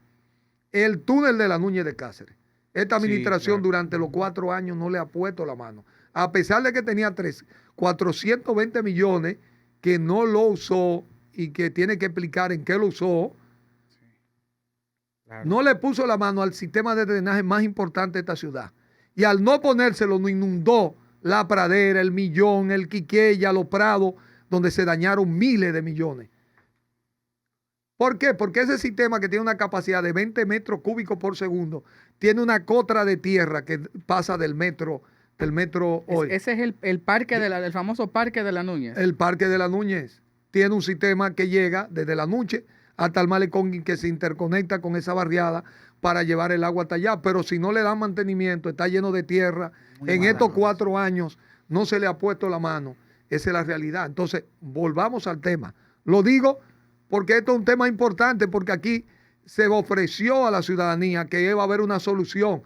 C: el túnel de la Núñez de Cáceres. Esta administración durante los 4 años no le ha puesto la mano. A pesar de que tenía 420 millones que no lo usó y que tiene que explicar en qué lo usó, no le puso la mano al sistema de drenaje más importante de esta ciudad. Y al no ponérselo, no inundó la Pradera, el Millón, el Quiqueya, los Prados, donde se dañaron miles de millones. ¿Por qué? Porque ese sistema que tiene una capacidad de 20 metros cúbicos por segundo, tiene una cotra de tierra que pasa del metro hoy.
B: Ese es el parque el famoso Parque de la Núñez.
C: El Parque de la Núñez tiene un sistema que llega desde la Nuche hasta el malecón y que se interconecta con esa barriada para llevar el agua hasta allá. Pero si no le dan mantenimiento, está lleno de tierra. En estos 4 años no se le ha puesto la mano. Esa es la realidad. Entonces, volvamos al tema. Lo digo porque esto es un tema importante, porque aquí se ofreció a la ciudadanía que iba a haber una solución.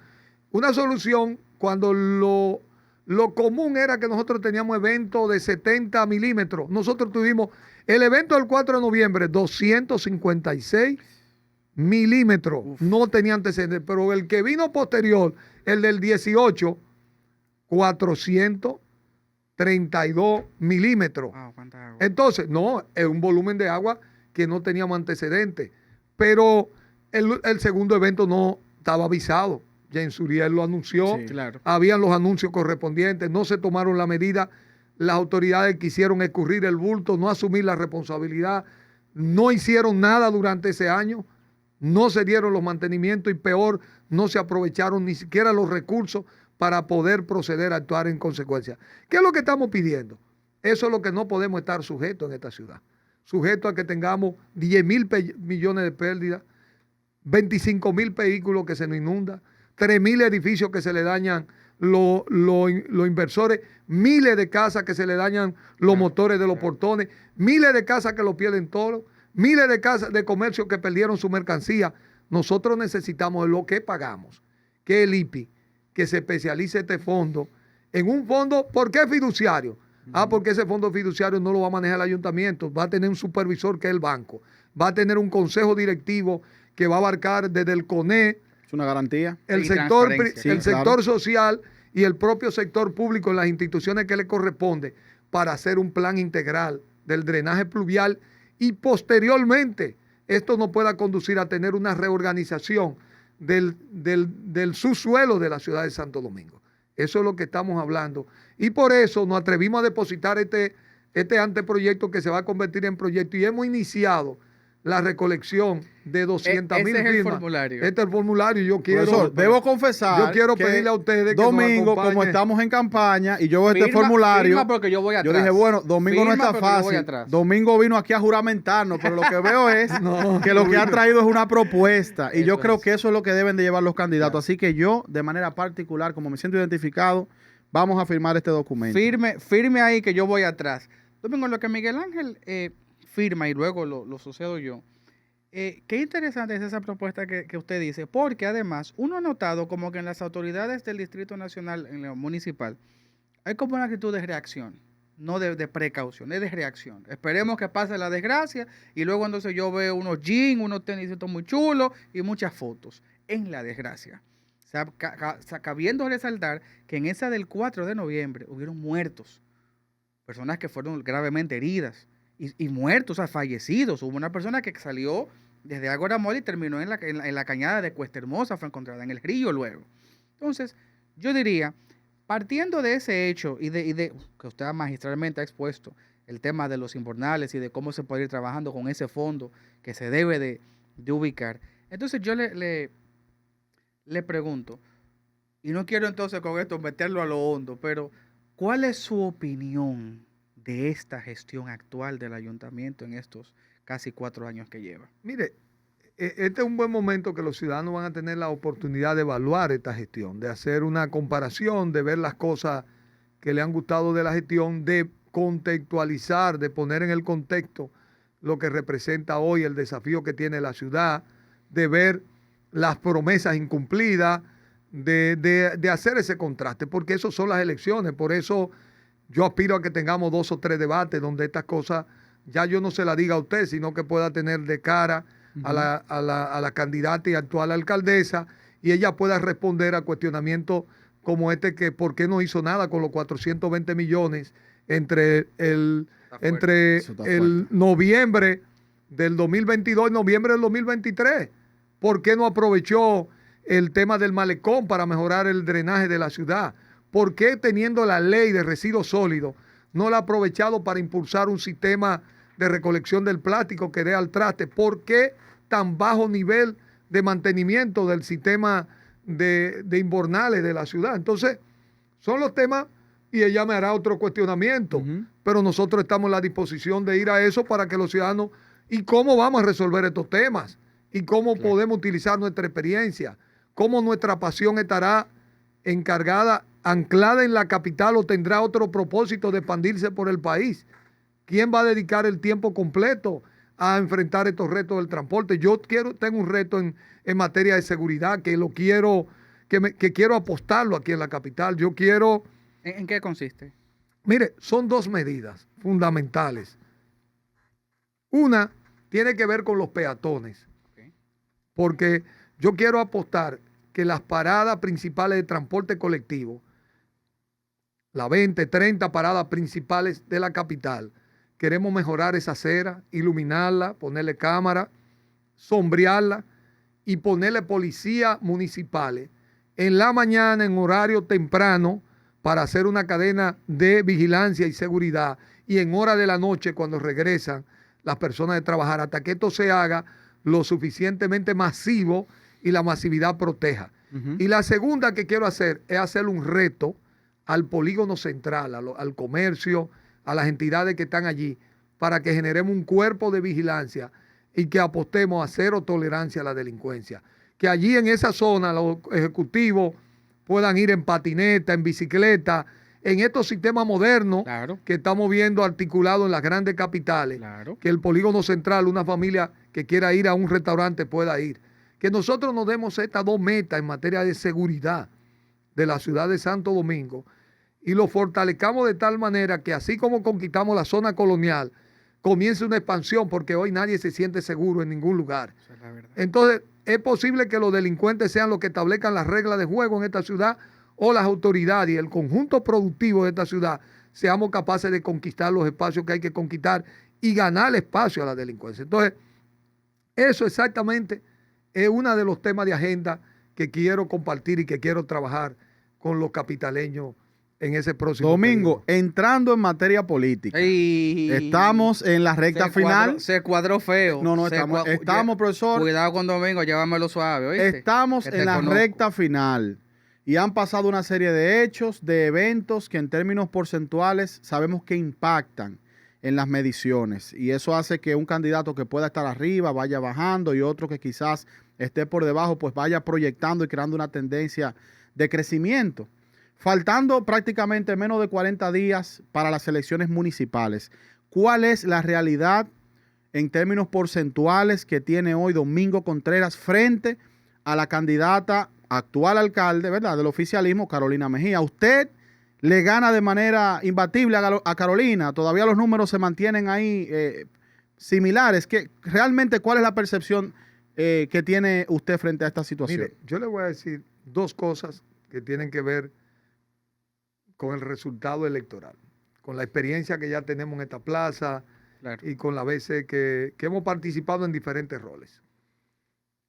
C: Una solución cuando lo común era que nosotros teníamos eventos de 70 milímetros. Nosotros tuvimos el evento del 4 de noviembre, 256 milímetros. Uf. No tenía antecedentes, pero el que vino posterior, el del 18, 432 milímetros. Wow, ¿cuánta agua? Entonces, no, es un volumen de agua que no teníamos antecedentes. Pero el segundo evento no estaba avisado. James Uriel lo anunció,
B: sí, claro.
C: Habían los anuncios correspondientes, no se tomaron la medida, las autoridades quisieron escurrir el bulto, no asumir la responsabilidad, no hicieron nada durante ese año, no se dieron los mantenimientos y peor, no se aprovecharon ni siquiera los recursos para poder proceder a actuar en consecuencia. ¿Qué es lo que estamos pidiendo? Eso es lo que no podemos estar sujetos en esta ciudad. Sujetos a que tengamos 10.000 millones de pérdidas, 25.000 vehículos que se nos inundan, 3.000 edificios que se le dañan los inversores, miles de casas que se le dañan los motores de los portones, miles de casas que lo pierden todos, miles de casas de comercio que perdieron su mercancía. Nosotros necesitamos lo que pagamos, que el IPI, que se especialice este fondo en un fondo. ¿Por qué fiduciario? Porque ese fondo fiduciario no lo va a manejar el ayuntamiento, va a tener un supervisor que es el banco, va a tener un consejo directivo que va a abarcar desde el CONE,
A: Es una garantía.
C: el
B: Y
C: sector,
B: transparencia.
C: el
A: Sí, claro.
C: sector social y el propio sector público en las instituciones que le corresponde para hacer un plan integral del drenaje pluvial y posteriormente esto nos pueda conducir a tener una reorganización del subsuelo de la ciudad de Santo Domingo. Eso es lo que estamos hablando. Y por eso nos atrevimos a depositar este anteproyecto que se va a convertir en proyecto y hemos iniciado la recolección de 200.000
B: Ese es el
C: firmas.
B: formulario.
C: Este es el formulario. Yo quiero,
A: Profesor, debo confesar
C: yo quiero
A: que
C: pedirle a ustedes que nos
A: Domingo, como
C: acompañen.
A: estamos en campaña y yo veo este
B: Firma
A: formulario,
B: porque yo voy
A: yo
B: atrás.
A: dije, bueno, Domingo no
B: Firma
A: está
B: porque yo voy
A: fácil.
B: atrás.
A: Domingo vino aquí a juramentarnos, pero lo que veo es
C: No,
A: que lo que ha
C: Domingo.
A: traído es una propuesta y yo
B: Eso
A: creo
B: es.
A: que eso es lo que deben de llevar los candidatos. Así que yo, de manera particular, como me siento identificado, vamos a firmar este documento.
B: Firme ahí que yo voy atrás. Domingo, lo que Miguel Ángel firma y luego lo sucedo yo. Qué interesante es esa propuesta que usted dice, porque además uno ha notado como que en las autoridades del Distrito Nacional, en lo municipal, hay como una actitud de reacción, no de precaución, es de reacción. Esperemos que pase la desgracia y luego entonces yo veo unos jeans, unos tenis muy chulos y muchas fotos en la desgracia. O sea, cabiendo resaltar que en esa del 4 de noviembre hubieron muertos, personas que fueron gravemente heridas y muertos, o sea, fallecidos. Hubo una persona que salió desde Ágora Mall y terminó en la cañada de Cuesta Hermosa, fue encontrada en el río luego. Entonces, yo diría, partiendo de ese hecho y de que usted magistralmente ha expuesto, el tema de los invernales y de cómo se puede ir trabajando con ese fondo que se debe de ubicar. Entonces, yo le pregunto, y no quiero entonces con esto meterlo a lo hondo, pero ¿cuál es su opinión de esta gestión actual del ayuntamiento en estos casi 4 años que lleva?
C: Mire, este es un buen momento que los ciudadanos van a tener la oportunidad de evaluar esta gestión, de hacer una comparación, de ver las cosas que le han gustado de la gestión, de contextualizar, de poner en el contexto lo que representa hoy el desafío que tiene la ciudad, de ver las promesas incumplidas, de hacer ese contraste, porque eso son las elecciones. Por eso yo aspiro a que tengamos 2 o 3 debates donde estas cosas ya yo no se las diga a usted, sino que pueda tener de cara a la candidata y actual alcaldesa y ella pueda responder a cuestionamientos como este, que por qué no hizo nada con los 420 millones entre el noviembre del 2022 y noviembre del 2023. ¿Por qué no aprovechó el tema del malecón para mejorar el drenaje de la ciudad? ¿Por qué, teniendo la ley de residuos sólidos, no la ha aprovechado para impulsar un sistema de recolección del plástico que dé al traste? ¿Por qué tan bajo nivel de mantenimiento del sistema de invernales de la ciudad? Entonces, son los temas y ella me hará otro cuestionamiento, pero nosotros estamos en la disposición de ir a eso para que los ciudadanos, ¿y cómo vamos a resolver estos temas? ¿Y cómo podemos utilizar nuestra experiencia? ¿Cómo nuestra pasión estará encargada, anclada en la capital, o tendrá otro propósito de expandirse por el país? ¿Quién va a dedicar el tiempo completo a enfrentar estos retos del transporte? Yo tengo un reto en materia de seguridad que quiero apostarlo aquí en la capital. Yo quiero...
B: ¿En qué consiste?
C: Mire, son 2 medidas fundamentales. Una tiene que ver con los peatones, porque yo quiero apostar que las paradas principales de transporte colectivo, las 20, 30 paradas principales de la capital, queremos mejorar esa acera, iluminarla, ponerle cámara, sombrearla y ponerle policías municipales en la mañana, en horario temprano, para hacer una cadena de vigilancia y seguridad, y en hora de la noche cuando regresan las personas de trabajar, hasta que esto se haga lo suficientemente masivo y la masividad proteja. Y la segunda que quiero hacer es hacer un reto al polígono central, al comercio, a las entidades que están allí para que generemos un cuerpo de vigilancia y que apostemos a cero tolerancia a la delincuencia. Que allí en esa zona los ejecutivos puedan ir en patineta, en bicicleta, en estos sistemas modernos
B: Claro.
C: que estamos viendo articulados en las grandes capitales.
B: Claro.
C: Que el polígono central, una familia que quiera ir a un restaurante pueda ir. Que nosotros nos demos estas dos metas en materia de seguridad de la ciudad de Santo Domingo y lo fortalezcamos de tal manera que así como conquistamos la zona colonial, comience una expansión, porque hoy nadie se siente seguro en ningún lugar.
B: Esa es la verdad.
C: Entonces, es posible que los delincuentes sean los que establezcan las reglas de juego en esta ciudad, o las autoridades y el conjunto productivo de esta ciudad seamos capaces de conquistar los espacios que hay que conquistar y ganar espacio a la delincuencia. Entonces, eso exactamente es uno de los temas de agenda que quiero compartir y que quiero trabajar con los capitaleños en ese próximo
A: Domingo,
C: periodo.
A: entrando en materia política.
B: Y
A: Estamos en la recta final.
B: Se cuadró feo.
A: No,
B: Se
A: estamos, profesor.
B: Cuidado con Domingo, llévamelo suave, ¿oíste?
A: Estamos
B: Que te
A: en la
B: conozco.
A: recta final y han pasado una serie de hechos, de eventos que en términos porcentuales sabemos que impactan en las mediciones, y eso hace que un candidato que pueda estar arriba vaya bajando y otro que quizás esté por debajo pues vaya proyectando y creando una tendencia de crecimiento. Faltando prácticamente menos de 40 días para las elecciones municipales, ¿cuál es la realidad en términos porcentuales que tiene hoy Domingo Contreras frente a la candidata actual alcalde, ¿verdad?, del oficialismo, Carolina Mejía? ¿Usted le gana de manera imbatible a Carolina? ¿Todavía los números se mantienen ahí similares? ¿Realmente cuál es la percepción que tiene usted frente a esta situación?
C: Mire, yo le voy a decir dos cosas que tienen que ver con el resultado electoral, con la experiencia que ya tenemos en esta plaza,
B: Claro.
C: y con las veces que hemos participado en diferentes roles.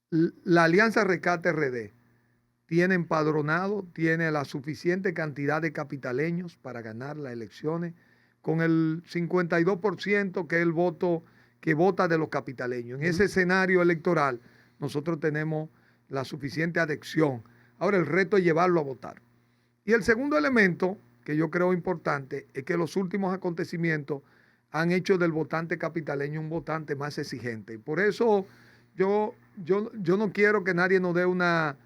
C: La Alianza Rescate RD tiene empadronado, tiene la suficiente cantidad de capitaleños para ganar las elecciones, con el 52% que es el voto que vota de los capitaleños. En ese escenario electoral nosotros tenemos la suficiente adhesión. Ahora el reto es llevarlo a votar. Y el segundo elemento que yo creo importante es que los últimos acontecimientos han hecho del votante capitaleño un votante más exigente. Y por eso yo no quiero que nadie nos dé una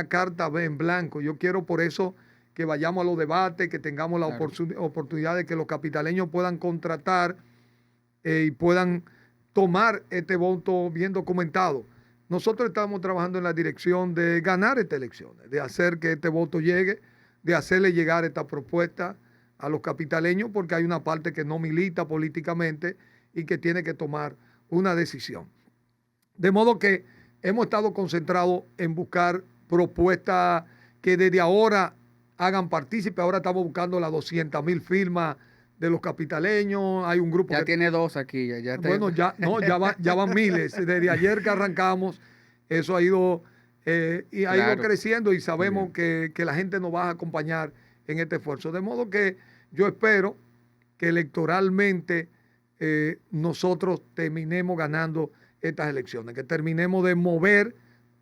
C: carta en blanco. Yo quiero por eso que vayamos a los debates, que tengamos la oportunidad de que los capitaleños puedan contratar y puedan tomar este voto bien documentado. Nosotros estamos trabajando en la dirección de ganar estas elecciones, de hacer que este voto llegue, de hacerle llegar esta propuesta a los capitaleños, porque hay una parte que no milita políticamente y que tiene que tomar una decisión. De modo que hemos estado concentrados en buscar propuestas que desde ahora hagan partícipe. Ahora estamos buscando las 200,000 firmas de los capitaleños. Hay un grupo
B: Ya
C: que
B: tiene dos aquí.
C: bueno, ya van miles. Desde ayer que arrancamos, eso ha ido y ha ido creciendo, y sabemos que la gente nos va a acompañar en este esfuerzo. De modo que yo espero que electoralmente nosotros terminemos ganando estas elecciones, que terminemos de mover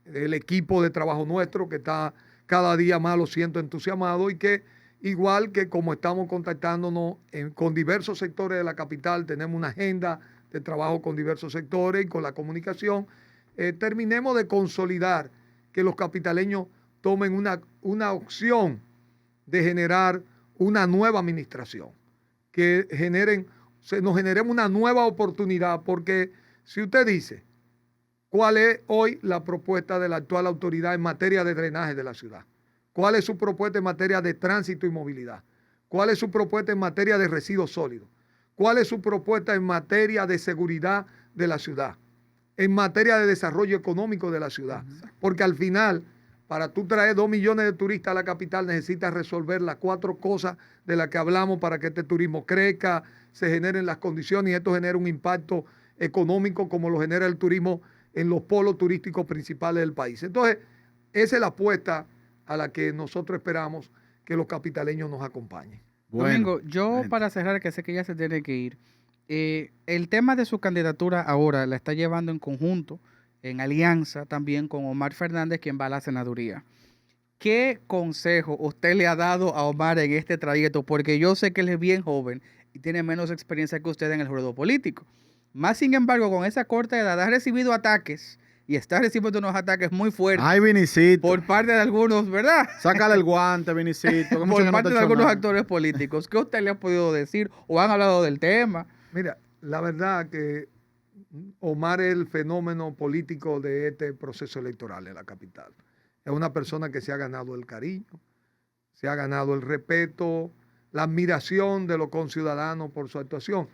C: el equipo de trabajo nuestro, que está cada día más, lo siento, entusiasmado, y que igual que como estamos contactándonos con diversos sectores de la capital, tenemos una agenda de trabajo con diversos sectores y con la comunicación, terminemos de consolidar que los capitaleños tomen una opción de generar una nueva administración, que nos generemos una nueva oportunidad, porque si usted dice cuál es hoy la propuesta de la actual autoridad en materia de drenaje de la ciudad, cuál es su propuesta en materia de tránsito y movilidad, cuál es su propuesta en materia de residuos sólidos, cuál es su propuesta en materia de seguridad de la ciudad, en materia de desarrollo económico de la ciudad, porque al final, para tú traer 2 millones de turistas a la capital, necesitas resolver las 4 cosas de las que hablamos para que este turismo crezca, se generen las condiciones, y esto genera un impacto económico como lo genera el turismo en los polos turísticos principales del país. Entonces, esa es la apuesta a la que nosotros esperamos que los capitaleños nos acompañen.
B: Domingo, yo para cerrar, que sé que ya se tiene que ir, el tema de su candidatura ahora la está llevando en conjunto, en alianza también con Omar Fernández, quien va a la senaduría. ¿Qué consejo usted le ha dado a Omar en este trayecto? Porque yo sé que él es bien joven y tiene menos experiencia que usted en el ruedo político. Más sin embargo, con esa corta edad ha recibido ataques y está recibiendo unos ataques muy fuertes.
A: Ay, Vinicito.
B: Por parte de algunos, ¿verdad?
A: Sácale el guante, Vinicito.
B: Por parte de algunos actores políticos. ¿Qué usted le ha podido decir o han hablado del tema?
C: Mira, la verdad que Omar es el fenómeno político de este proceso electoral en la capital. Es una persona que se ha ganado el cariño, se ha ganado el respeto, la admiración de los conciudadanos por su actuación.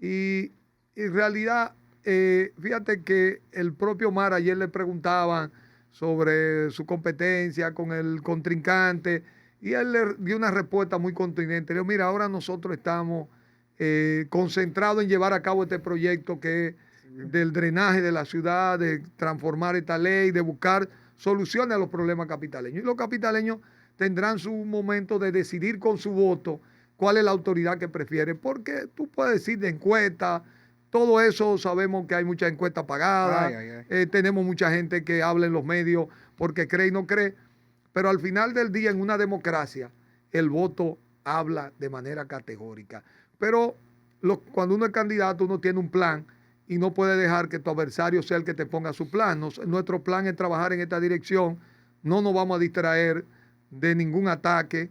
C: Y en realidad, fíjate que el propio Omar ayer le preguntaban sobre su competencia con el contrincante y él le dio una respuesta muy contundente. Le dijo, mira, ahora nosotros estamos concentrados en llevar a cabo este proyecto que es del drenaje de la ciudad, de transformar esta ley, de buscar soluciones a los problemas capitaleños. Y los capitaleños tendrán su momento de decidir con su voto cuál es la autoridad que prefieren, porque tú puedes decir de encuesta, todo eso sabemos que hay muchas encuestas pagadas, tenemos mucha gente que habla en los medios porque cree y no cree, pero al final del día en una democracia el voto habla de manera categórica. Pero cuando uno es candidato uno tiene un plan y no puede dejar que tu adversario sea el que te ponga su plan. Nuestro plan es trabajar en esta dirección, no nos vamos a distraer de ningún ataque.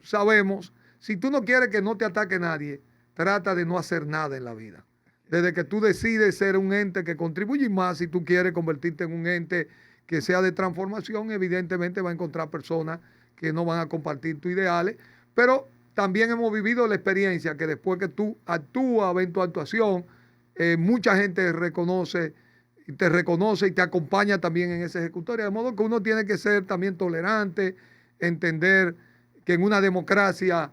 C: Sabemos, si tú no quieres que no te ataque nadie, trata de no hacer nada en la vida. Desde que tú decides ser un ente que contribuye, y más si tú quieres convertirte en un ente que sea de transformación, evidentemente va a encontrar personas que no van a compartir tus ideales, pero también hemos vivido la experiencia que después que tú actúas, ven tu actuación, mucha gente te reconoce y te acompaña también en esa ejecutoria, de modo que uno tiene que ser también tolerante, entender que en una democracia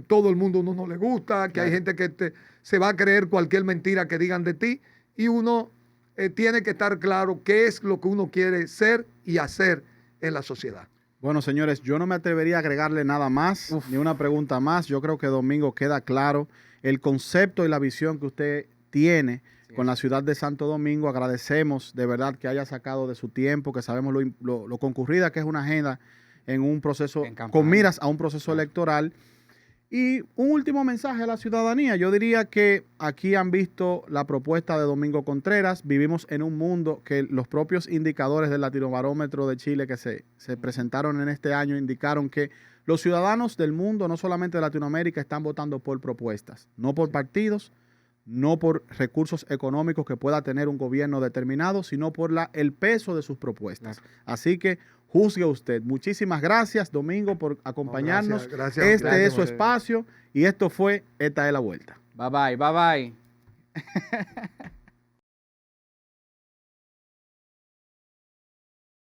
C: todo el mundo a uno no le gusta, que hay gente que se va a creer cualquier mentira que digan de ti, y uno tiene que estar claro qué es lo que uno quiere ser y hacer en la sociedad.
A: Bueno, señores, yo no me atrevería a agregarle nada más, ni una pregunta más. Yo creo que Domingo queda claro el concepto y la visión que usted tiene con la ciudad de Santo Domingo. Agradecemos de verdad que haya sacado de su tiempo, que sabemos lo concurrida que es una agenda en un proceso, con miras a un proceso electoral. Y un último mensaje a la ciudadanía. Yo diría que aquí han visto la propuesta de Domingo Contreras. Vivimos en un mundo que los propios indicadores del Latinobarómetro de Chile que se presentaron en este año indicaron que los ciudadanos del mundo, no solamente de Latinoamérica, están votando por propuestas, no por partidos, no por recursos económicos que pueda tener un gobierno determinado, sino por el peso de sus propuestas. Así que juzgue usted. Muchísimas gracias, Domingo, por acompañarnos.
C: Gracias,
A: este es su espacio y esto fue Esta es la Vuelta.
B: Bye bye, bye bye.